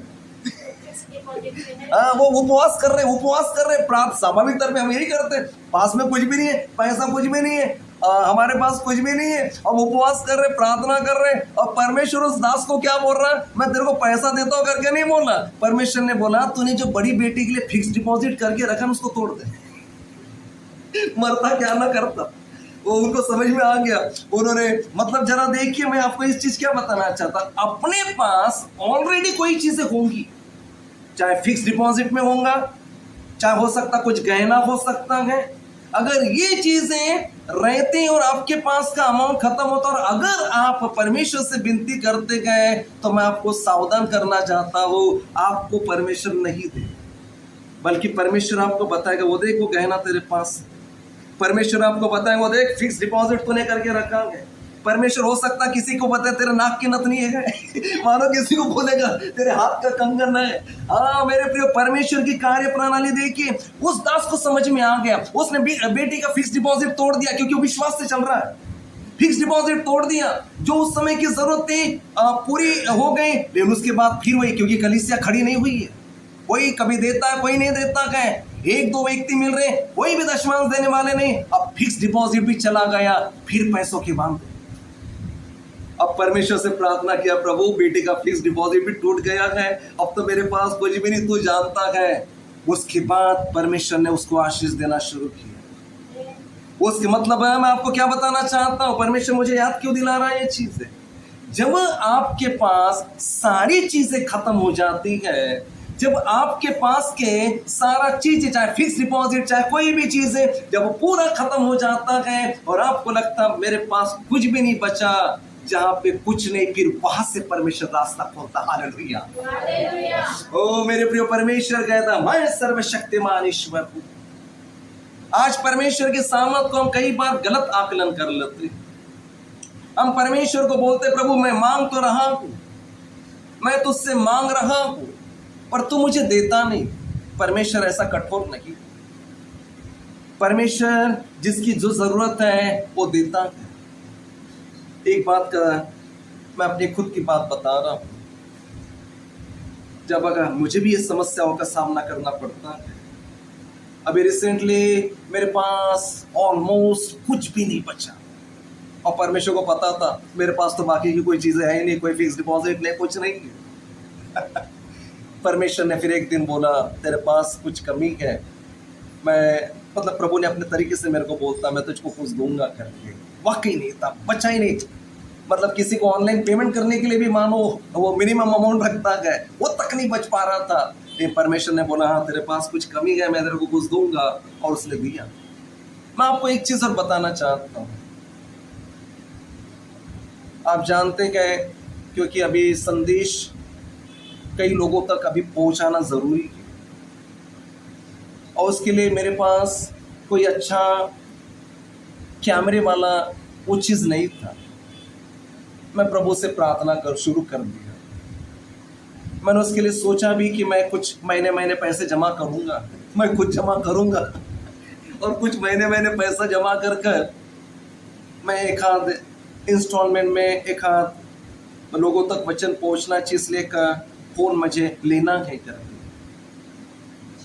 हाँ, वो उपवास कर रहे, प्रार्थना। स्वाभाविक तौर पे हम यही करते हैं, पास में कुछ भी नहीं है, पैसा कुछ भी नहीं है, हमारे पास कुछ भी नहीं है, अब उपवास कर रहे, प्रार्थना कर रहे, और परमेश्वर उस दास को क्या बोल रहा है, मैं तेरे को पैसा देता हूँ करके नहीं बोला। परमेश्वर ने बोला, तूने जो बड़ी बेटी के लिए फिक्स डिपॉजिट करके रखा उसको तोड़ दे। मरता क्या ना करता, वो उनको समझ में आ गया। उन्होंने जरा देखिए, मैं आपको इस चीज क्या बताना चाहता, अपने पास ऑलरेडी कोई चीजें होंगी, चाहे फिक्स डिपॉजिट में होगा, चाहे हो सकता कुछ गहना हो सकता है। अगर ये चीजें रहती और आपके पास का अमाउंट खत्म होता, और अगर आप परमेश्वर से विनती करते गए, तो मैं आपको सावधान करना चाहता हूं, आपको परमेश्वर नहीं दे, बल्कि परमेश्वर आपको बताएगा, वो देखो गहना तेरे पास। परमेश्वर आपको बताएगा, वो देख फिक्स डिपॉजिट तूने करके रखा है। परमेश्वर हो सकता किसी को बताए तेरे नाक की नथनी है, मानो किसी को बोलेगा तेरे हाथ का कंगन है। हाँ मेरे प्रिय, परमेश्वर की कार्य प्रणाली देखिए। उस दास को समझ में आ गया, उसने बेटी का फिक्स डिपॉजिट तोड़ दिया, क्योंकि वो विश्वास से चल रहा है। फिक्स डिपॉजिट तोड़ दिया, जो उस समय की जरूरत थी पूरी हो गई। लेकिन उसके बाद फिर वही, क्योंकि कलीसिया खड़ी नहीं हुई है, कोई कभी देता है, कोई नहीं देता है, 1-2 व्यक्ति मिल रहे, कोई भी दशमांश देने वाले नहीं। अब फिक्स डिपॉजिट भी चला गया, फिर पैसों की मांग। अब परमेश्वर से प्रार्थना किया, प्रभु बेटे का फिक्स डिपॉजिट भी टूट गया है, अब तो मेरे पास कुछ भी नहीं, तू जानता है। उसके बाद परमेश्वर ने उसको आशीष देना शुरू किया। उसके मतलब है, मैं आपको क्या बताना चाहता हूं, परमेश्वर मुझे याद क्यों दिला रहा है ये चीजें। जब आपके पास सारी चीजें खत्म हो जाती है, जब आपके पास के सारा चीज, चाहे फिक्स डिपॉजिट चाहे कोई भी चीज है, जब वो पूरा खत्म हो जाता है और आपको लगता मेरे पास कुछ भी नहीं बचा, जहां पे कुछ नहीं, फिर वहां से परमेश्वर रास्ता खोलता। हालेलुया। ओ मेरे प्रिय, परमेश्वर कहता मैं सर्वशक्तिमान ईश्वर हूं। आज परमेश्वर के सामर्थ को हम कई बार गलत आकलन कर लेते हैं। हम परमेश्वर को बोलते प्रभु मैं मांग तो रहा हूं, मैं तुझसे मांग रहा हूं, पर तू मुझे देता नहीं। परमेश्वर ऐसा कठोर नहीं। परमेश्वर जिसकी जो जरूरत है वो देता है। एक बात का मैं अपनी खुद की बात बता रहा हूं। जब अगर मुझे भी इस समस्याओं का सामना करना पड़ता है, अभी रिसेंटली मेरे पास ऑलमोस्ट कुछ भी नहीं बचा और परमेश्वर को पता था मेरे पास तो बाकी की कोई चीजें है ही नहीं, कोई फिक्स डिपॉजिट नहीं, कुछ नहीं है। परमेश्वर ने फिर एक दिन बोला तेरे पास कुछ कमी है। मैं मतलब प्रभु ने अपने तरीके से मेरे को बोलता मैं तुझको कुछ दूंगा करके। वाकई नहीं था, बचा ही नहीं। मतलब किसी को ऑनलाइन पेमेंट करने के लिए भी मानो वो मिनिमम अमाउंट रखता है, वो तक नहीं बच पा रहा था। परमेश्वर ने बोला हाँ तेरे पास कुछ कमी है, मैं तेरे को कुछ दूंगा, और उसने दिया। मैं आपको एक चीज और बताना चाहता हूं। आप जानते हैं क्योंकि अभी संदेश कई लोगों तक अभी पहुंचाना जरूरी है, और उसके लिए मेरे पास कोई अच्छा कैमरे वाला वो चीज नहीं था। मैं प्रभु से प्रार्थना शुरू कर दिया। मैंने उसके लिए सोचा भी कि मैं कुछ महीने पैसे जमा करूंगा, मैं कुछ जमा करूंगा, और कुछ महीने पैसा जमा कर मैं एक आध इंस्टॉलमेंट में एक आध लोगों तक वचन पहुंचना चीज लेकर फोन मुझे लेना है करके।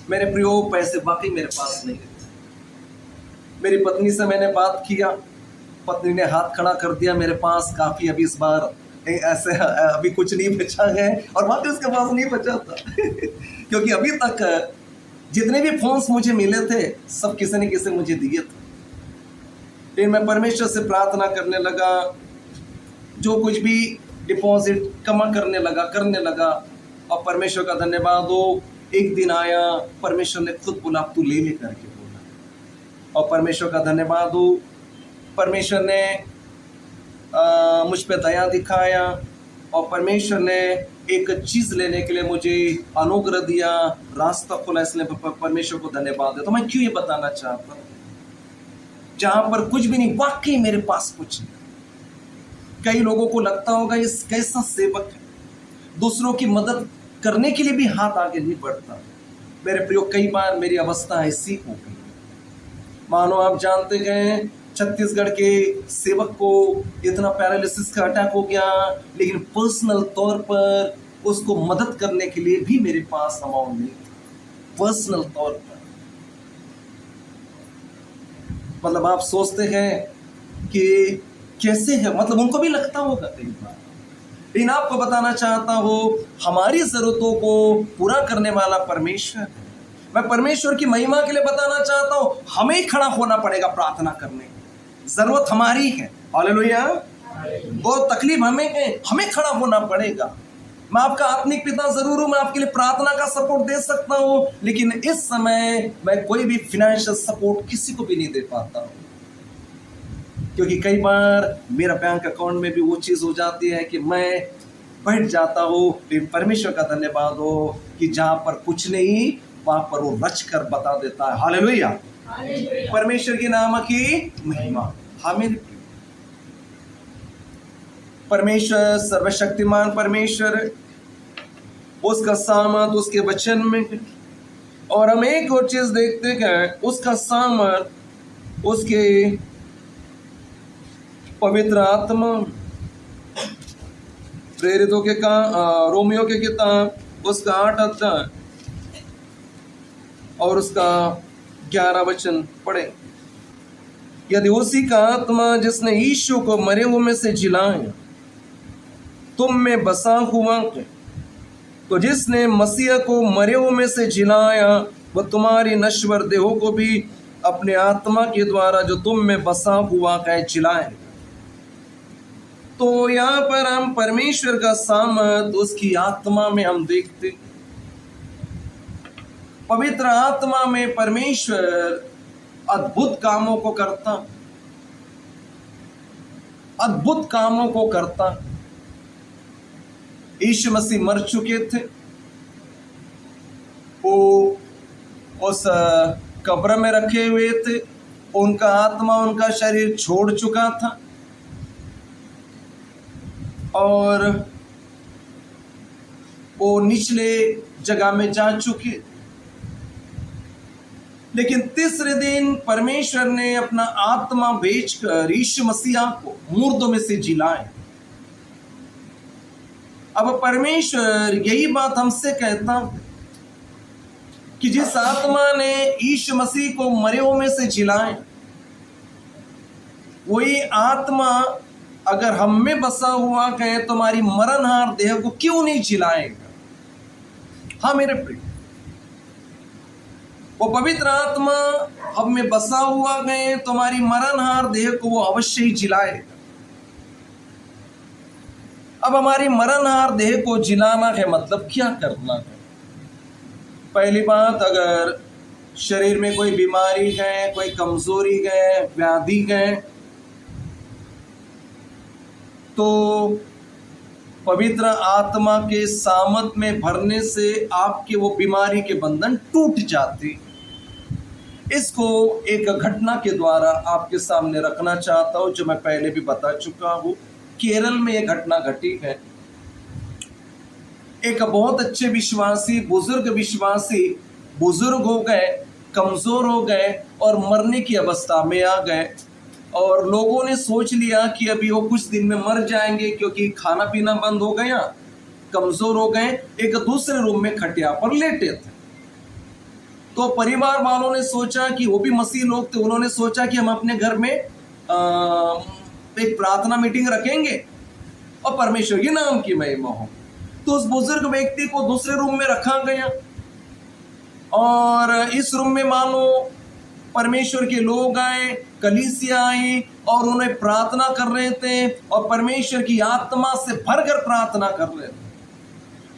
मेरे प्रियो पैसे बाकी मेरे पास नहीं थे। मेरी पत्नी से मैंने बात किया, पत्नी ने हाथ खड़ा कर दिया, मेरे पास काफी अभी इस बार ऐसे अभी कुछ नहीं बचा है, और बाकी उसके पास नहीं बचा था। क्योंकि अभी तक जितने भी फोन्स मुझे मिले थे सब किसी ने किसी मुझे दिए थे। फिर मैं परमेश्वर से प्रार्थना करने लगा, जो कुछ भी डिपॉजिट कमा करने लगा, और परमेश्वर का धन्यवाद हो, एक दिन आया परमेश्वर ने खुद बोला तू ले करके बोला, और परमेश्वर का धन्यवाद हो, परमेश्वर ने मुझ पे दया दिखाया, और परमेश्वर ने एक चीज लेने के लिए मुझे अनुग्रह दिया, रास्ता खोला। इसलिए परमेश्वर को धन्यवाद है। तो मैं क्यों ये बताना चाहता हूँ, जहां पर कुछ भी नहीं, वाकई मेरे पास कुछ नहीं। कई लोगों को लगता होगा ये कैसा सेवक है, दूसरों की मदद करने के लिए भी हाथ आगे नहीं बढ़ता। मेरे प्रियो, कई बार मेरी अवस्था ऐसी हो गई। मानो आप जानते हैं छत्तीसगढ़ के सेवक को इतना पैरालिसिस का अटैक हो गया, लेकिन पर्सनल तौर पर उसको मदद करने के लिए भी मेरे पास अमाउंट नहीं था। पर्सनल तौर पर मतलब आप सोचते हैं कि कैसे है, मतलब उनको भी लगता होगा कई बार। लेकिन आपको बताना चाहता हूं, हमारी जरूरतों को पूरा करने वाला परमेश्वर है। मैं परमेश्वर की महिमा के लिए बताना चाहता हूं, हमें ही खड़ा होना पड़ेगा प्रार्थना करने। जरूरत हमारी है, हालेलुया। वो तकलीफ हमें है, हमें खड़ा होना पड़ेगा। मैं आपका आत्मिक पिता जरूर हूं, मैं आपके लिए प्रार्थना का सपोर्ट दे सकता हूं, लेकिन इस समय मैं कोई भी फाइनेंशियल सपोर्ट किसी को भी नहीं दे पाता हूं, क्योंकि कई बार मेरा बैंक अकाउंट में भी वो चीज हो जाती है कि मैं बैठ जाता हूँ। लेकिन परमेश्वर का धन्यवाद हो कि जहां पर कुछ नहीं वहां पर वो रच कर बता देता है। हालेलुया, परमेश्वर के नाम की महिमा। हमें परमेश्वर सर्वशक्तिमान परमेश्वर, उसका सामर्थ उसके वचन में, और हम एक और चीज देखते हैं, उसका सामर्थ उसके पवित्र आत्मा। प्रेरितों के रोमियो के किताब उसका 8 अध्याय और उसका 11 वचन पढ़े। यदि उसी का आत्मा जिसने यीशु को मरे हुए में से जिलाया तुम में बसा हुआ है। तो जिसने मसीह को मरे हुए में से जिलाया, वह तुम्हारी नश्वर देहों को भी अपने आत्मा के द्वारा जो तुम में बसा हुआ है जिलाए। तो यहाँ पर हम परमेश्वर का सामर्थ उसकी आत्मा में हम देखते। पवित्र आत्मा में परमेश्वर अद्भुत कामों को करता, अद्भुत कामों को करता। यीशु मसीह मर चुके थे, वो उस कब्र में रखे हुए थे, उनका आत्मा उनका शरीर छोड़ चुका था और वो निचले जगह में जा चुके। लेकिन तीसरे दिन परमेश्वर ने अपना आत्मा भेजकर यीशु मसीह को मुर्दों में से जिलाए। अब परमेश्वर यही बात हमसे कहता कि जिस आत्मा ने यीशु मसीह को मरे हुए में से जिलाए, वही आत्मा अगर हम में बसा हुआ है तो हमारी मरणहार देह को क्यों नहीं जिलाएगा। हाँ मेरे प्रिय, वो पवित्र आत्मा हम में बसा हुआ है तो हमारी मरणहार देह को वो अवश्य ही जिलाएगा। अब हमारी मरणहार देह को जिलाना है मतलब क्या करना है। पहली बात, अगर शरीर में कोई बीमारी है, कोई कमजोरी है, व्याधि है, तो पवित्र आत्मा के सामर्थ में भरने से आपके वो बीमारी के बंधन टूट जाते। इसको एक घटना के द्वारा आपके सामने रखना चाहता हूं, जो मैं पहले भी बता चुका हूं। केरल में एक घटना घटी है। एक बहुत अच्छे विश्वासी, बुजुर्ग हो गए, कमजोर हो गए और मरने की अवस्था में आ गए और लोगों ने सोच लिया कि अभी वो कुछ दिन में मर जाएंगे, क्योंकि खाना पीना बंद हो गया, कमजोर हो गए। एक दूसरे रूम में खटिया पर लेटे थे। तो परिवार वालों ने सोचा कि वो भी मसीह लोग थे, उन्होंने सोचा कि हम अपने घर में एक प्रार्थना मीटिंग रखेंगे और परमेश्वर के नाम की महिमा हो। तो उस बुजुर्ग व्यक्ति को दूसरे रूम में रखा गया और इस रूम में मानो परमेश्वर के लोग आए, कलीसिया आई और उन्हें प्रार्थना कर रहे थे और परमेश्वर की आत्मा से भरकर प्रार्थना कर रहे थे।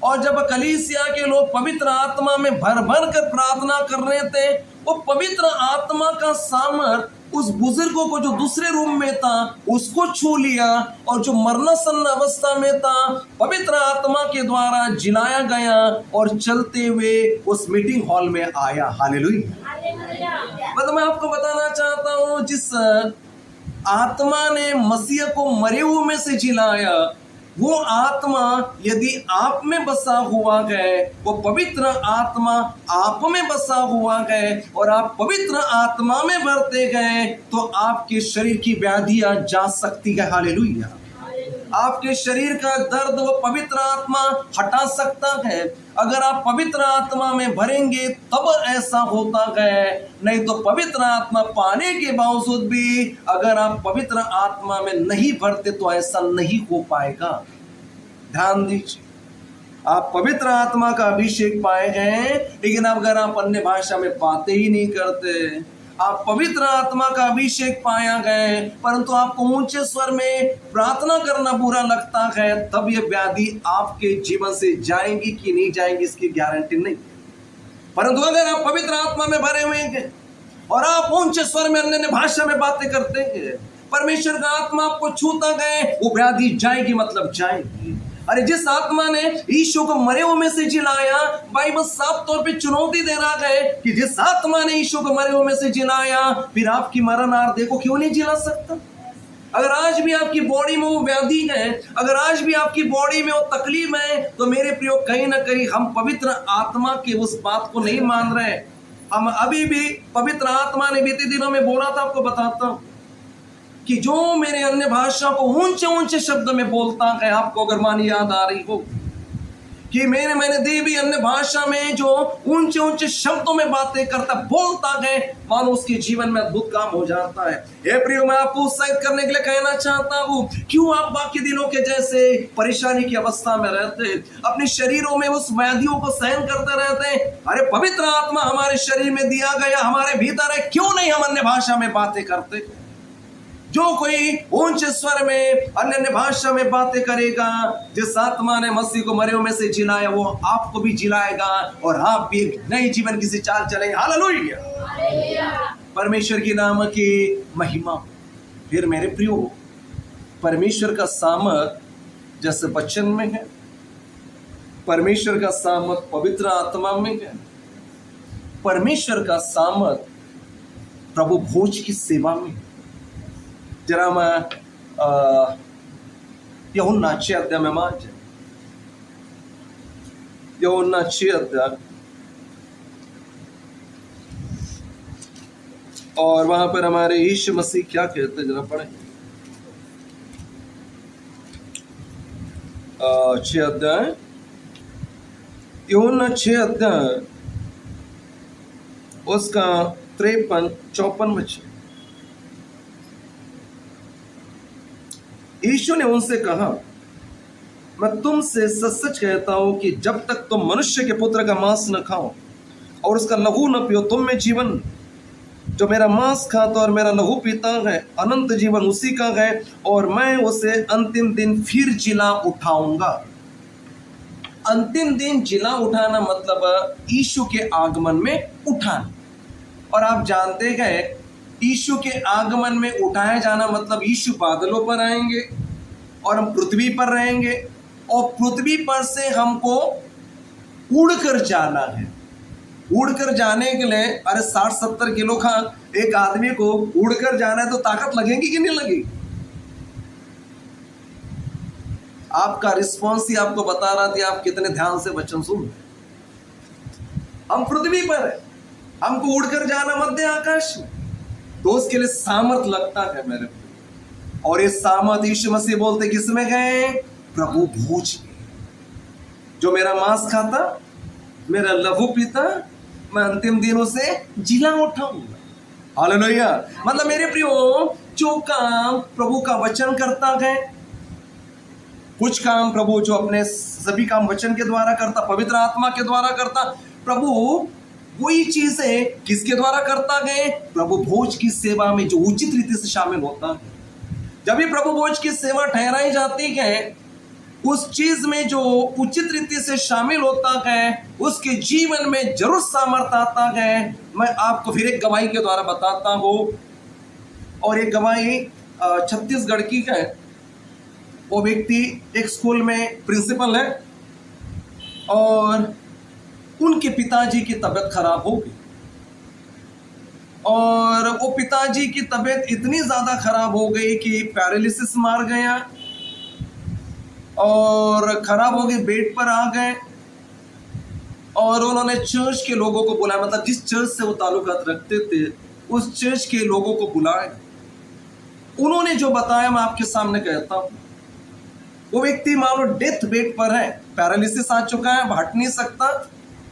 और जब कलीसिया के लोग पवित्र आत्मा में भर भर कर प्रार्थना कर रहे थे, वो पवित्र आत्मा का सामर्थ उस बुजुर्गों को जो दूसरे रूम में था उसको छू लिया और जो मरणासन्न अवस्था में था पवित्र आत्मा के द्वारा जिलाया गया और चलते हुए उस मीटिंग हॉल में आया। हालेलुया। मतलब मैं आपको बताना चाहता हूं, जिस आत्मा ने मसीह को मरे हुए में से जिलाया, वो आत्मा यदि आप में बसा हुआ है, वो पवित्र आत्मा आप में बसा हुआ है और आप पवित्र आत्मा में भरते गए तो आपके शरीर की व्याधियां जा सकती है। हालेलुया। आपके शरीर का दर्द वो पवित्र आत्मा हटा सकता है। अगर आप पवित्र आत्मा में भरेंगे तब ऐसा होता है, नहीं तो पवित्र आत्मा पाने के बावजूद भी अगर आप पवित्र आत्मा में नहीं भरते तो ऐसा नहीं हो पाएगा। ध्यान दीजिए, आप पवित्र आत्मा का अभिषेक पाए हैं, लेकिन अगर आप अन्य भाषा में बातें ही नहीं करते, आप पवित्र आत्मा का अभिषेक पाया गए परंतु आपको ऊंचे स्वर में प्रार्थना करना बुरा लगता है, तब ये व्याधि आपके जीवन से जाएंगी कि नहीं जाएंगी इसकी गारंटी नहीं। परंतु अगर आप पवित्र आत्मा में भरे हुए हैं और आप ऊंचे स्वर में अन्य भाषा में बातें करते हैं, परमेश्वर का आत्मा आपको छूता गए, वो व्याधि जाएगी मतलब जाएगी। अरे जिस आत्मा ने यीशु को मरे हुए में से जिलाया, बाइबल साफ तौर पे चुनौती दे रहा है कि जिस आत्मा ने यीशु को मरे हुए में से जिलाया, फिर आपकी मरणहार देह को क्यों नहीं जिला सकता। अगर आज भी आपकी बॉडी में वो व्याधि है, अगर आज भी आपकी बॉडी में वो तकलीफ है, तो मेरे प्रियो कहीं ना कहीं हम पवित्र आत्मा की उस बात को नहीं मान रहे। हम अभी भी पवित्र आत्मा ने बीते दिनों में बोला था, आपको बताता हूं कि जो मेरे अन्य भाषा को ऊंचे ऊंचे शब्द में बोलता है, आपको अगर मानी याद आ रही हो कि मैंने दी भी अन्य भाषा में जो ऊंचे ऊंचे शब्दों में बातें करता बोलता है, मानो उसके जीवन में अद्भुत काम हो जाता है। हे प्रियो, मैं आपको उत्साहित करने के लिए कहना चाहता हूं, क्यों आप बाकी दिनों के जैसे परेशानी की अवस्था में रहते हैं, अपने शरीरों में उस व्याधियों को सहन करते रहते हैं? अरे पवित्र आत्मा हमारे शरीर में दिया गया, हमारे भीतर है, क्यों नहीं हम अन्य भाषा में बातें करते? जो कोई ऊंचे स्वर में अन्य भाषा में बातें करेगा, जिस आत्मा ने मसीह को मरे में से जिलाया, वो आपको भी जिलाएगा और आप भी एक नई जीवन की चाल चलेंगे। हालेलुया, परमेश्वर की नाम की महिमा। फिर मेरे प्रियो, परमेश्वर का सामर्थ जैसे वचन में है, परमेश्वर का सामर्थ पवित्र आत्मा में है, परमेश्वर का सामर्थ प्रभु भोज की सेवा में। जरा मैं यूहन्ना 6 अध्याय में मान जाए, यूहन्ना 6 अध्याय, और वहां पर हमारे यीशु मसीह क्या कहते हैं, जरा पढ़े। 6 अध्याय, यूहन्ना 6 अध्याय उसका 53-54 वचन। यीशु ने उनसे कहा, मैं तुमसे सच सच कहता हूं कि जब तक तुम मनुष्य के पुत्र का मांस न खाओ और उसका लहू न पियो, तुम में जीवन। जो मेरा मांस खाता और मेरा लहू पीता है, अनंत जीवन उसी का है, और मैं उसे अंतिम दिन फिर जिला उठाऊंगा। अंतिम दिन जिला उठाना मतलब यीशु के आगमन में उठाना। और आप जानते हैं, यीशु के आगमन में उठाया जाना मतलब यीशु बादलों पर आएंगे और हम पृथ्वी पर रहेंगे, और पृथ्वी पर से हमको उड़कर जाना है। उड़कर जाने के लिए, अरे 60-70 किलो का एक आदमी को उड़कर जाना है तो ताकत लगेगी कि नहीं लगेगी? आपका रिस्पॉन्स ही आपको बता रहा था आप कितने ध्यान से वचन सुन रहे। हम पृथ्वी पर है, हमको उड़कर जाना मध्य आकाश में, तो उसके लिए सामर्थ लगता है मेरे को। और इस सामर्थ यीशु मसीह बोलते किसमें गए? प्रभु भोज में। जो मेरा मांस खाता, मेरा लहू पीता, मैं अंतिम दिन उसे जिला उठाऊंगा। हालेलुया। मतलब मेरे प्रियो, जो काम प्रभु का वचन करता है, कुछ काम प्रभु जो अपने सभी काम वचन के द्वारा करता, पवित्र आत्मा के द्वारा करता, प्रभु वही चीजें किसके द्वारा करता है? प्रभु भोज की सेवा में जो उचित रीति से शामिल होता है। जब भी प्रभु भोज की सेवा ठहराई जाती है, उस चीज में जो उचित रीति से शामिल होता है, उसके जीवन में जरूर सामर्थ्य आता है। मैं आपको फिर एक गवाही के द्वारा बताता हूँ, और एक गवाही छत्तीसगढ़ की है। वो व्यक्ति एक स्कूल में प्रिंसिपल है, और उनके पिताजी की तबीयत खराब हो गई, और वो पिताजी की तबीयत इतनी ज़्यादा खराब हो गई कि पैरालिसिस मार गया, और खराब हो गई, बेड पर आ गए। और उन्होंने चर्च के लोगों को बुलाया, मतलब जिस चर्च से वो ताल्लुकात रखते थे उस चर्च के लोगों को बुलाया। उन्होंने जो बताया मैं आपके सामने कहता हूँ। वो व्यक्ति मान लो डेथ बेड पर है, पैरालिसिस आ चुका है, हट नहीं सकता,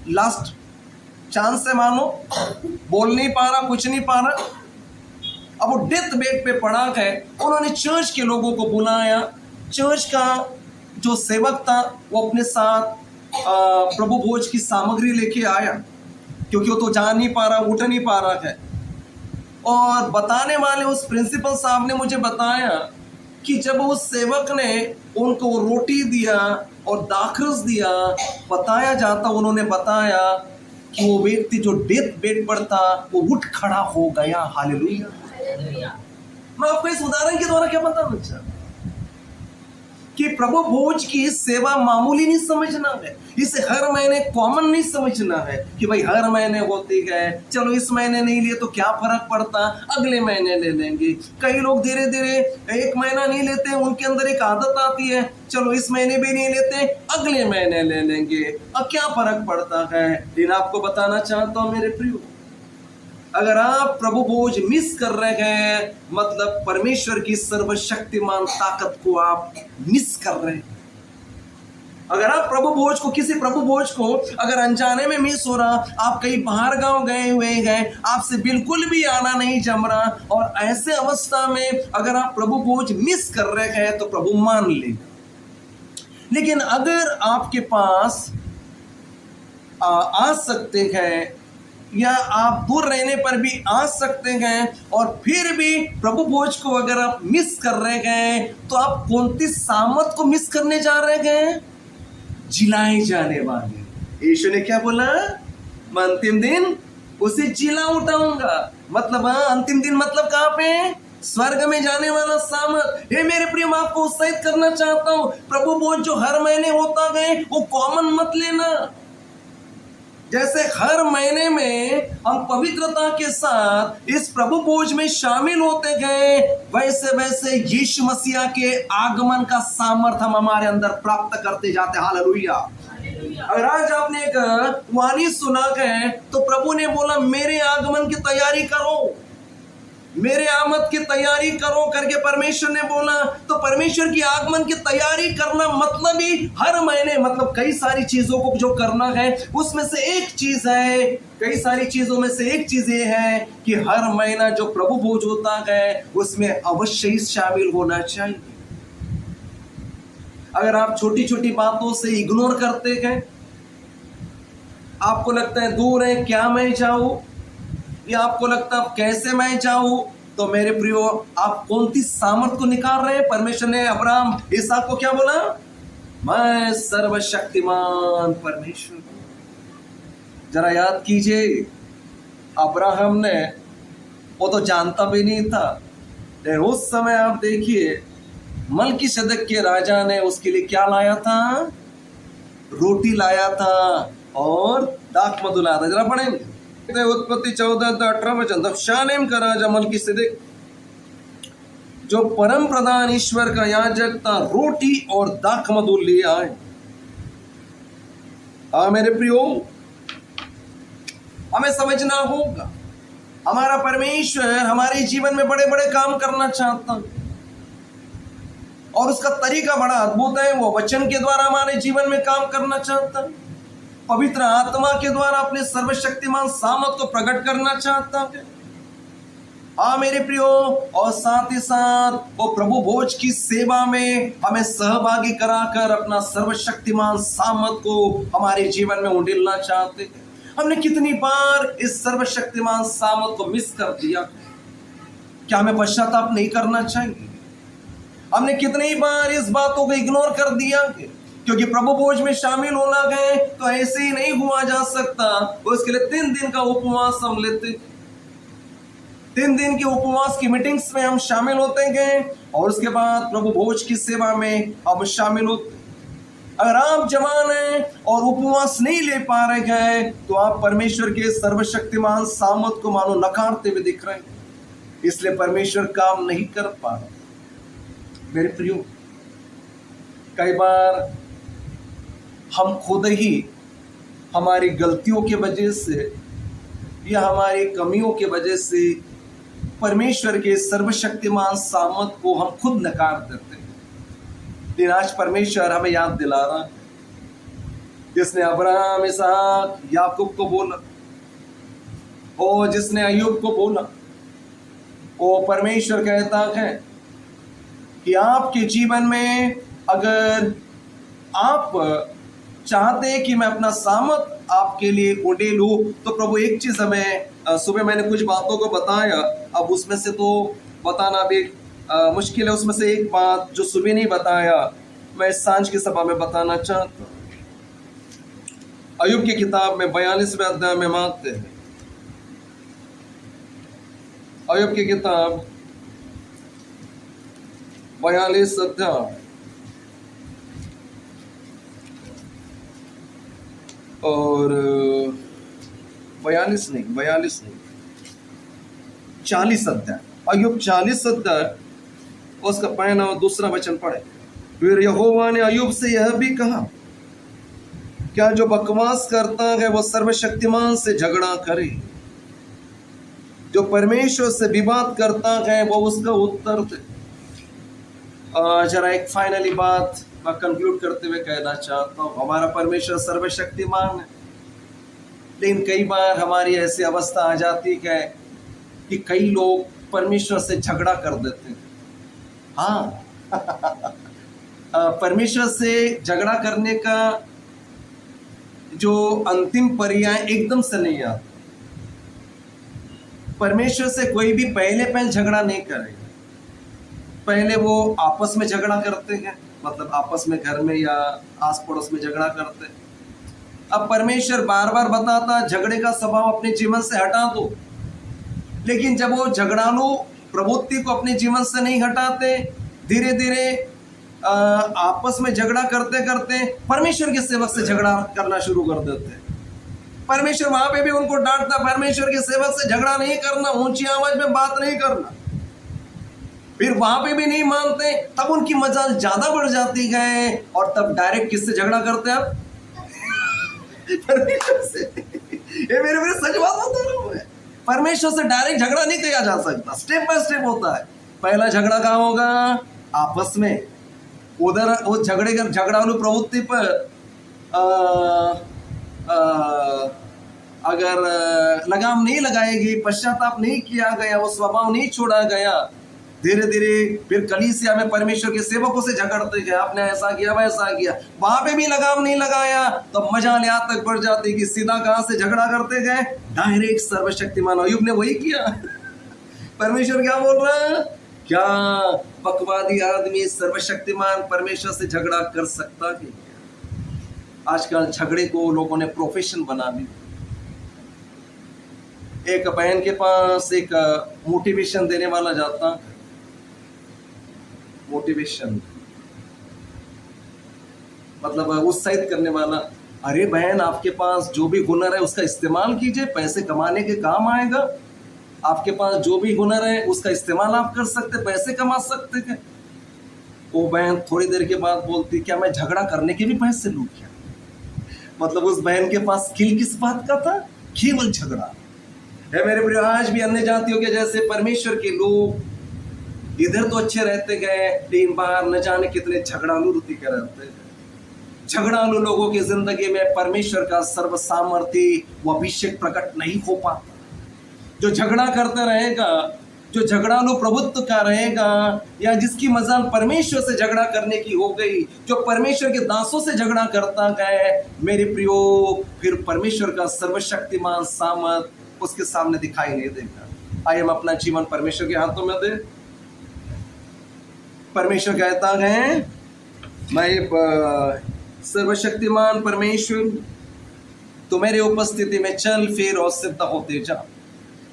लास्ट चांस है, मानो बोल नहीं पा रहा, कुछ नहीं पा रहा। अब वो डेथ बेड पे पड़ा है। उन्होंने चर्च के लोगों को बुलाया। चर्च का जो सेवक था वो अपने साथ प्रभु भोज की सामग्री लेके आया, क्योंकि वो तो जा नहीं पा रहा, उठ नहीं पा रहा है। और बताने वाले उस प्रिंसिपल साहब ने मुझे बताया कि जब उस सेवक ने उनको रोटी दिया और दाखरस दिया, बताया जाता, उन्होंने बताया कि वो व्यक्ति जो डेथ बेड पर था वो उठ खड़ा हो गया। हालेलुया। मैं आपको इस उदाहरण के द्वारा क्या बताना चाहता कि प्रभु भोज की सेवा मामूली नहीं समझना है, इसे हर महीने कॉमन नहीं समझना है कि भाई हर महीने होती है, चलो इस महीने नहीं लिए तो क्या फर्क पड़ता, अगले महीने ले लेंगे। कई लोग धीरे धीरे एक महीना नहीं लेते, उनके अंदर एक आदत आती है, चलो इस महीने भी नहीं लेते, अगले महीने ले लेंगे, अब क्या फर्क पड़ता है। लेकिन आपको बताना चाहता हूँ मेरे प्रियो, अगर आप प्रभु भोज मिस कर रहे हैं, मतलब परमेश्वर की सर्वशक्तिमान ताकत को आप मिस कर रहे हैं। अगर आप प्रभु भोज को, किसी प्रभु भोज को अगर अनजाने में मिस हो रहा, आप कहीं बाहर गांव गए हुए हैं, आपसे बिल्कुल भी आना नहीं जम रहा, और ऐसे अवस्था में अगर आप प्रभु भोज मिस कर रहे हैं तो प्रभु मान लेगा। लेकिन अगर आपके पास आ सकते हैं, या आप दूर रहने पर भी आ सकते हैं, और फिर भी प्रभु भोज को अगर आप मिस कर रहे हैं, तो आप कौन सी सामत को मिस करने जा रहे हैं? जिलाए जाने वाले। यीशु ने क्या बोला? मैं अंतिम दिन उसे जिला उठाऊंगा। मतलब अंतिम दिन मतलब कहां पे? स्वर्ग में जाने वाला सामत। हे मेरे प्रिय, मैं आपको उत्साहित करना चाहता हूं, प्रभु भोज जो हर महीने होता गए वो कॉमन मत लेना। जैसे हर महीने में हम पवित्रता के साथ इस प्रभु भोज में शामिल होते गए, वैसे वैसे यीशु मसीह के आगमन का सामर्थ्य हम हमारे अंदर प्राप्त करते जाते। हालेलुया। अगर आज आपने एक वाणी सुना है तो प्रभु ने बोला मेरे आगमन की तैयारी करो, मेरे आमद की तैयारी करो करके परमेश्वर ने बोला। तो परमेश्वर की आगमन की तैयारी करना मतलब ही हर महीने, मतलब कई सारी चीजों को जो करना है, उसमें से एक चीज है, कई सारी चीजों में से एक चीज ये है कि हर महीना जो प्रभु भोज होता है उसमें अवश्य ही शामिल होना चाहिए। अगर आप छोटी छोटी बातों से इग्नोर करते हैं, आपको लगता है दूर है क्या मैं जाऊं, या आपको लगता है कैसे मैं जाऊं, तो मेरे प्रियो आप कौन सी सामर्थ को निकाल रहे हैं? परमेश्वर ने अब्राहम इसहाक को क्या बोला? मैं सर्वशक्तिमान परमेश्वर। जरा याद कीजिए, अब्राहम ने, वो तो जानता भी नहीं था, लेकिन उस समय आप देखिए मलकीसदक के राजा ने उसके लिए क्या लाया था? रोटी लाया था और दाख मधु लाया था। जरा पढ़ेंगे उत्पत्ति 14-18 वचन। तब शालेम का राजा मलकीसदक जो परम प्रधान ईश्वर का याजक था, रोटी और दाख मधु ले आए। मेरे प्रियो, हमें समझना होगा हमारा परमेश्वर हमारे जीवन में बड़े बड़े काम करना चाहता है, और उसका तरीका बड़ा अद्भुत है। वो वचन के द्वारा हमारे जीवन में काम करना चाहता है, पवित्र आत्मा के द्वारा अपने सर्वशक्तिमान सामर्थ को प्रकट करना चाहता है। मेरे प्रियो, और साथ ही साथ वो प्रभु भोज की सेवा में हमें सहभागी कराकर अपना सर्वशक्तिमान सामर्थ को हमारे जीवन में उंडेलना चाहते हैं। हमने कितनी बार इस सर्वशक्तिमान सामर्थ को मिस कर दिया? क्या हमें पश्चाताप नहीं करना चाहिए? हमने कितनी बार इस बातों को इग्नोर कर दिया? क्योंकि प्रभु भोज में शामिल होना गए तो ऐसे ही नहीं हुआ जा सकता, उसके लिए 3 दिन का उपवास हम लेते, 3 दिन के उपवास की मीटिंग्स में हम शामिल होते गए, और उसके बाद प्रभु भोज की सेवा में हम शामिल होते। अगर आप जवान हैं और उपवास नहीं ले पा रहे हैं तो आप परमेश्वर के सर्वशक्तिमान सामर्थ को मानो नकारते हुए दिख रहे हैं, इसलिए परमेश्वर काम नहीं कर पा रहा। मेरे प्रियो, कई बार हम खुद ही हमारी गलतियों के वजह से या हमारी कमियों के वजह से परमेश्वर के सर्वशक्तिमान सामर्थ को हम खुद नकार देते हैं। लेकिन आज परमेश्वर हमें याद दिला रहा है, जिसने अब्राहम, इसहाक, याकूब को बोला, और जिसने अय्यूब को बोला, वो परमेश्वर कहता है कि आपके जीवन में अगर आप चाहते हैं कि मैं अपना सामर्थ आपके लिए उड़ेलूं, तो प्रभु एक चीज हमें, सुबह मैंने कुछ बातों को बताया, अब उसमें से तो बताना भी मुश्किल है, उसमें से एक बात जो सुबह नहीं बताया मैं सांझ की सभा में बताना चाहता हूँ। अय्यूब की किताब में 42वें अध्याय में मांगते हैं, अय्यूब की किताब 42 अध्याय और 42 नहीं 40 अध्याय, अय्यूब 40 अध्याय उसका पहला और दूसरा वचन पढ़े। फिर यहोवा ने अय्यूब से यह भी कहा, क्या जो बकवास करता है वह सर्वशक्तिमान से झगड़ा करे? जो परमेश्वर से विवाद करता है वो उसका उत्तर दे। जरा एक फाइनली बात मैं कंक्लूड करते हुए कहना चाहता हूँ, हमारा परमेश्वर सर्वशक्तिमान है, लेकिन कई बार हमारी ऐसी अवस्था आ जाती है कि कई लोग परमेश्वर से झगड़ा कर देते हैं। हाँ परमेश्वर से झगड़ा करने का जो अंतिम पर्याय एकदम से नहीं आता। परमेश्वर से कोई भी पहले झगड़ा नहीं करेगा। पहले वो आपस में झगड़ा करते हैं, मतलब आपस में घर में या आस पड़ोस में झगड़ा करते हैं। अब परमेश्वर बार बार बताता झगड़े का स्वभाव अपने जीवन से हटा दो, लेकिन जब वो झगड़ालू प्रवृत्ति को अपने जीवन से नहीं हटाते, धीरे धीरे आपस में झगड़ा करते करते परमेश्वर के सेवक से झगड़ा करना शुरू कर देते हैं। परमेश्वर वहां पे भी उनको डांटता, परमेश्वर के सेवक से झगड़ा नहीं करना, ऊंची आवाज में बात नहीं करना। फिर वहां पे भी नहीं मानते, तब उनकी मजाल ज्यादा बढ़ जाती है और तब डायरेक्ट किससे झगड़ा करते हैं आप? परमेश्वर से। ये मेरे सच बात बता रहा हूं मैं। परमेश्वर से डायरेक्ट झगड़ा नहीं किया जा सकता, स्टेप बाय स्टेप होता है। पहला झगड़ा कहाँ होगा? आपस में। उधर वो झगड़ालू प्रवृत्ति पर अगर लगाम नहीं लगाएगी, पश्चाताप नहीं किया गया, वो स्वभाव नहीं छोड़ा गया, धीरे धीरे फिर कलीसिया में परमेश्वर के सेवकों से झगड़ते गए, आपने ऐसा किया वैसा किया, वहां पे भी लगाम नहीं लगाया तो मजाल यहाँ तक बढ़ जाती कि सीधा कहां से झगड़ा करते गए? डायरेक्ट सर्वशक्तिमान अय्यूब ने वही किया। परमेश्वर क्या बोल रहा है? क्या बकवादी आदमी सर्वशक्तिमान परमेश्वर से झगड़ा कर सकता है? आजकल झगड़े को लोगों ने प्रोफेशन बना दिया। एक बहन के पास एक मोटिवेशन देने वाला जाता, मोटिवेशन मतलब उत्साहित करने वाला, अरे बहन आपके पास जो भी हुनर है उसका इस्तेमाल कीजिए, पैसे कमाने के काम आएगा। आपके पास जो भी हुनर है उसका इस्तेमाल आप कर सकते, पैसे कमा सकते हैं। वो बहन थोड़ी देर के बाद बोलती, क्या मैं झगड़ा करने के भी पैसे लूं क्या? मतलब उस बहन के पास स्किल किस बात का था? केवल झगड़ा है। मेरे प्रिय, आज भी अन्य जातियों के जैसे परमेश्वर के लोग इधर तो अच्छे रहते गए, लेकिन बाहर न जाने कितने झगड़ालू रुति के रहते हैं। झगड़ालू लोगों की जिंदगी में परमेश्वर का सर्वसामर्थी वो अभिषेक प्रकट नहीं हो पाता। जो झगड़ा करता रहेगा, जो झगड़ालू प्रभुत्व का रहेगा, या जिसकी मजाल परमेश्वर से झगड़ा करने की हो गई, जो परमेश्वर के दासों से झगड़ा करता गए, मेरे प्रियो, फिर परमेश्वर का सर्वशक्तिमान सामर्थ उसके सामने दिखाई नहीं देगा। आइए हम अपना जीवन परमेश्वर के हाथों में दे। परमेश्वर कहता है, मैं सर्वशक्तिमान परमेश्वर, तो मेरी उपस्थिति में चल फिर और सिद्ध होते जा।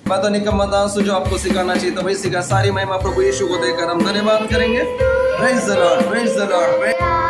मैं तो निकम्मा दास हूं, जो आपको सिखाना चाहिए तो वही सिखा। सारी महिमा प्रभु यीशु को देकर हम धन्यवाद करेंगे। Praise the Lord, praise the Lord.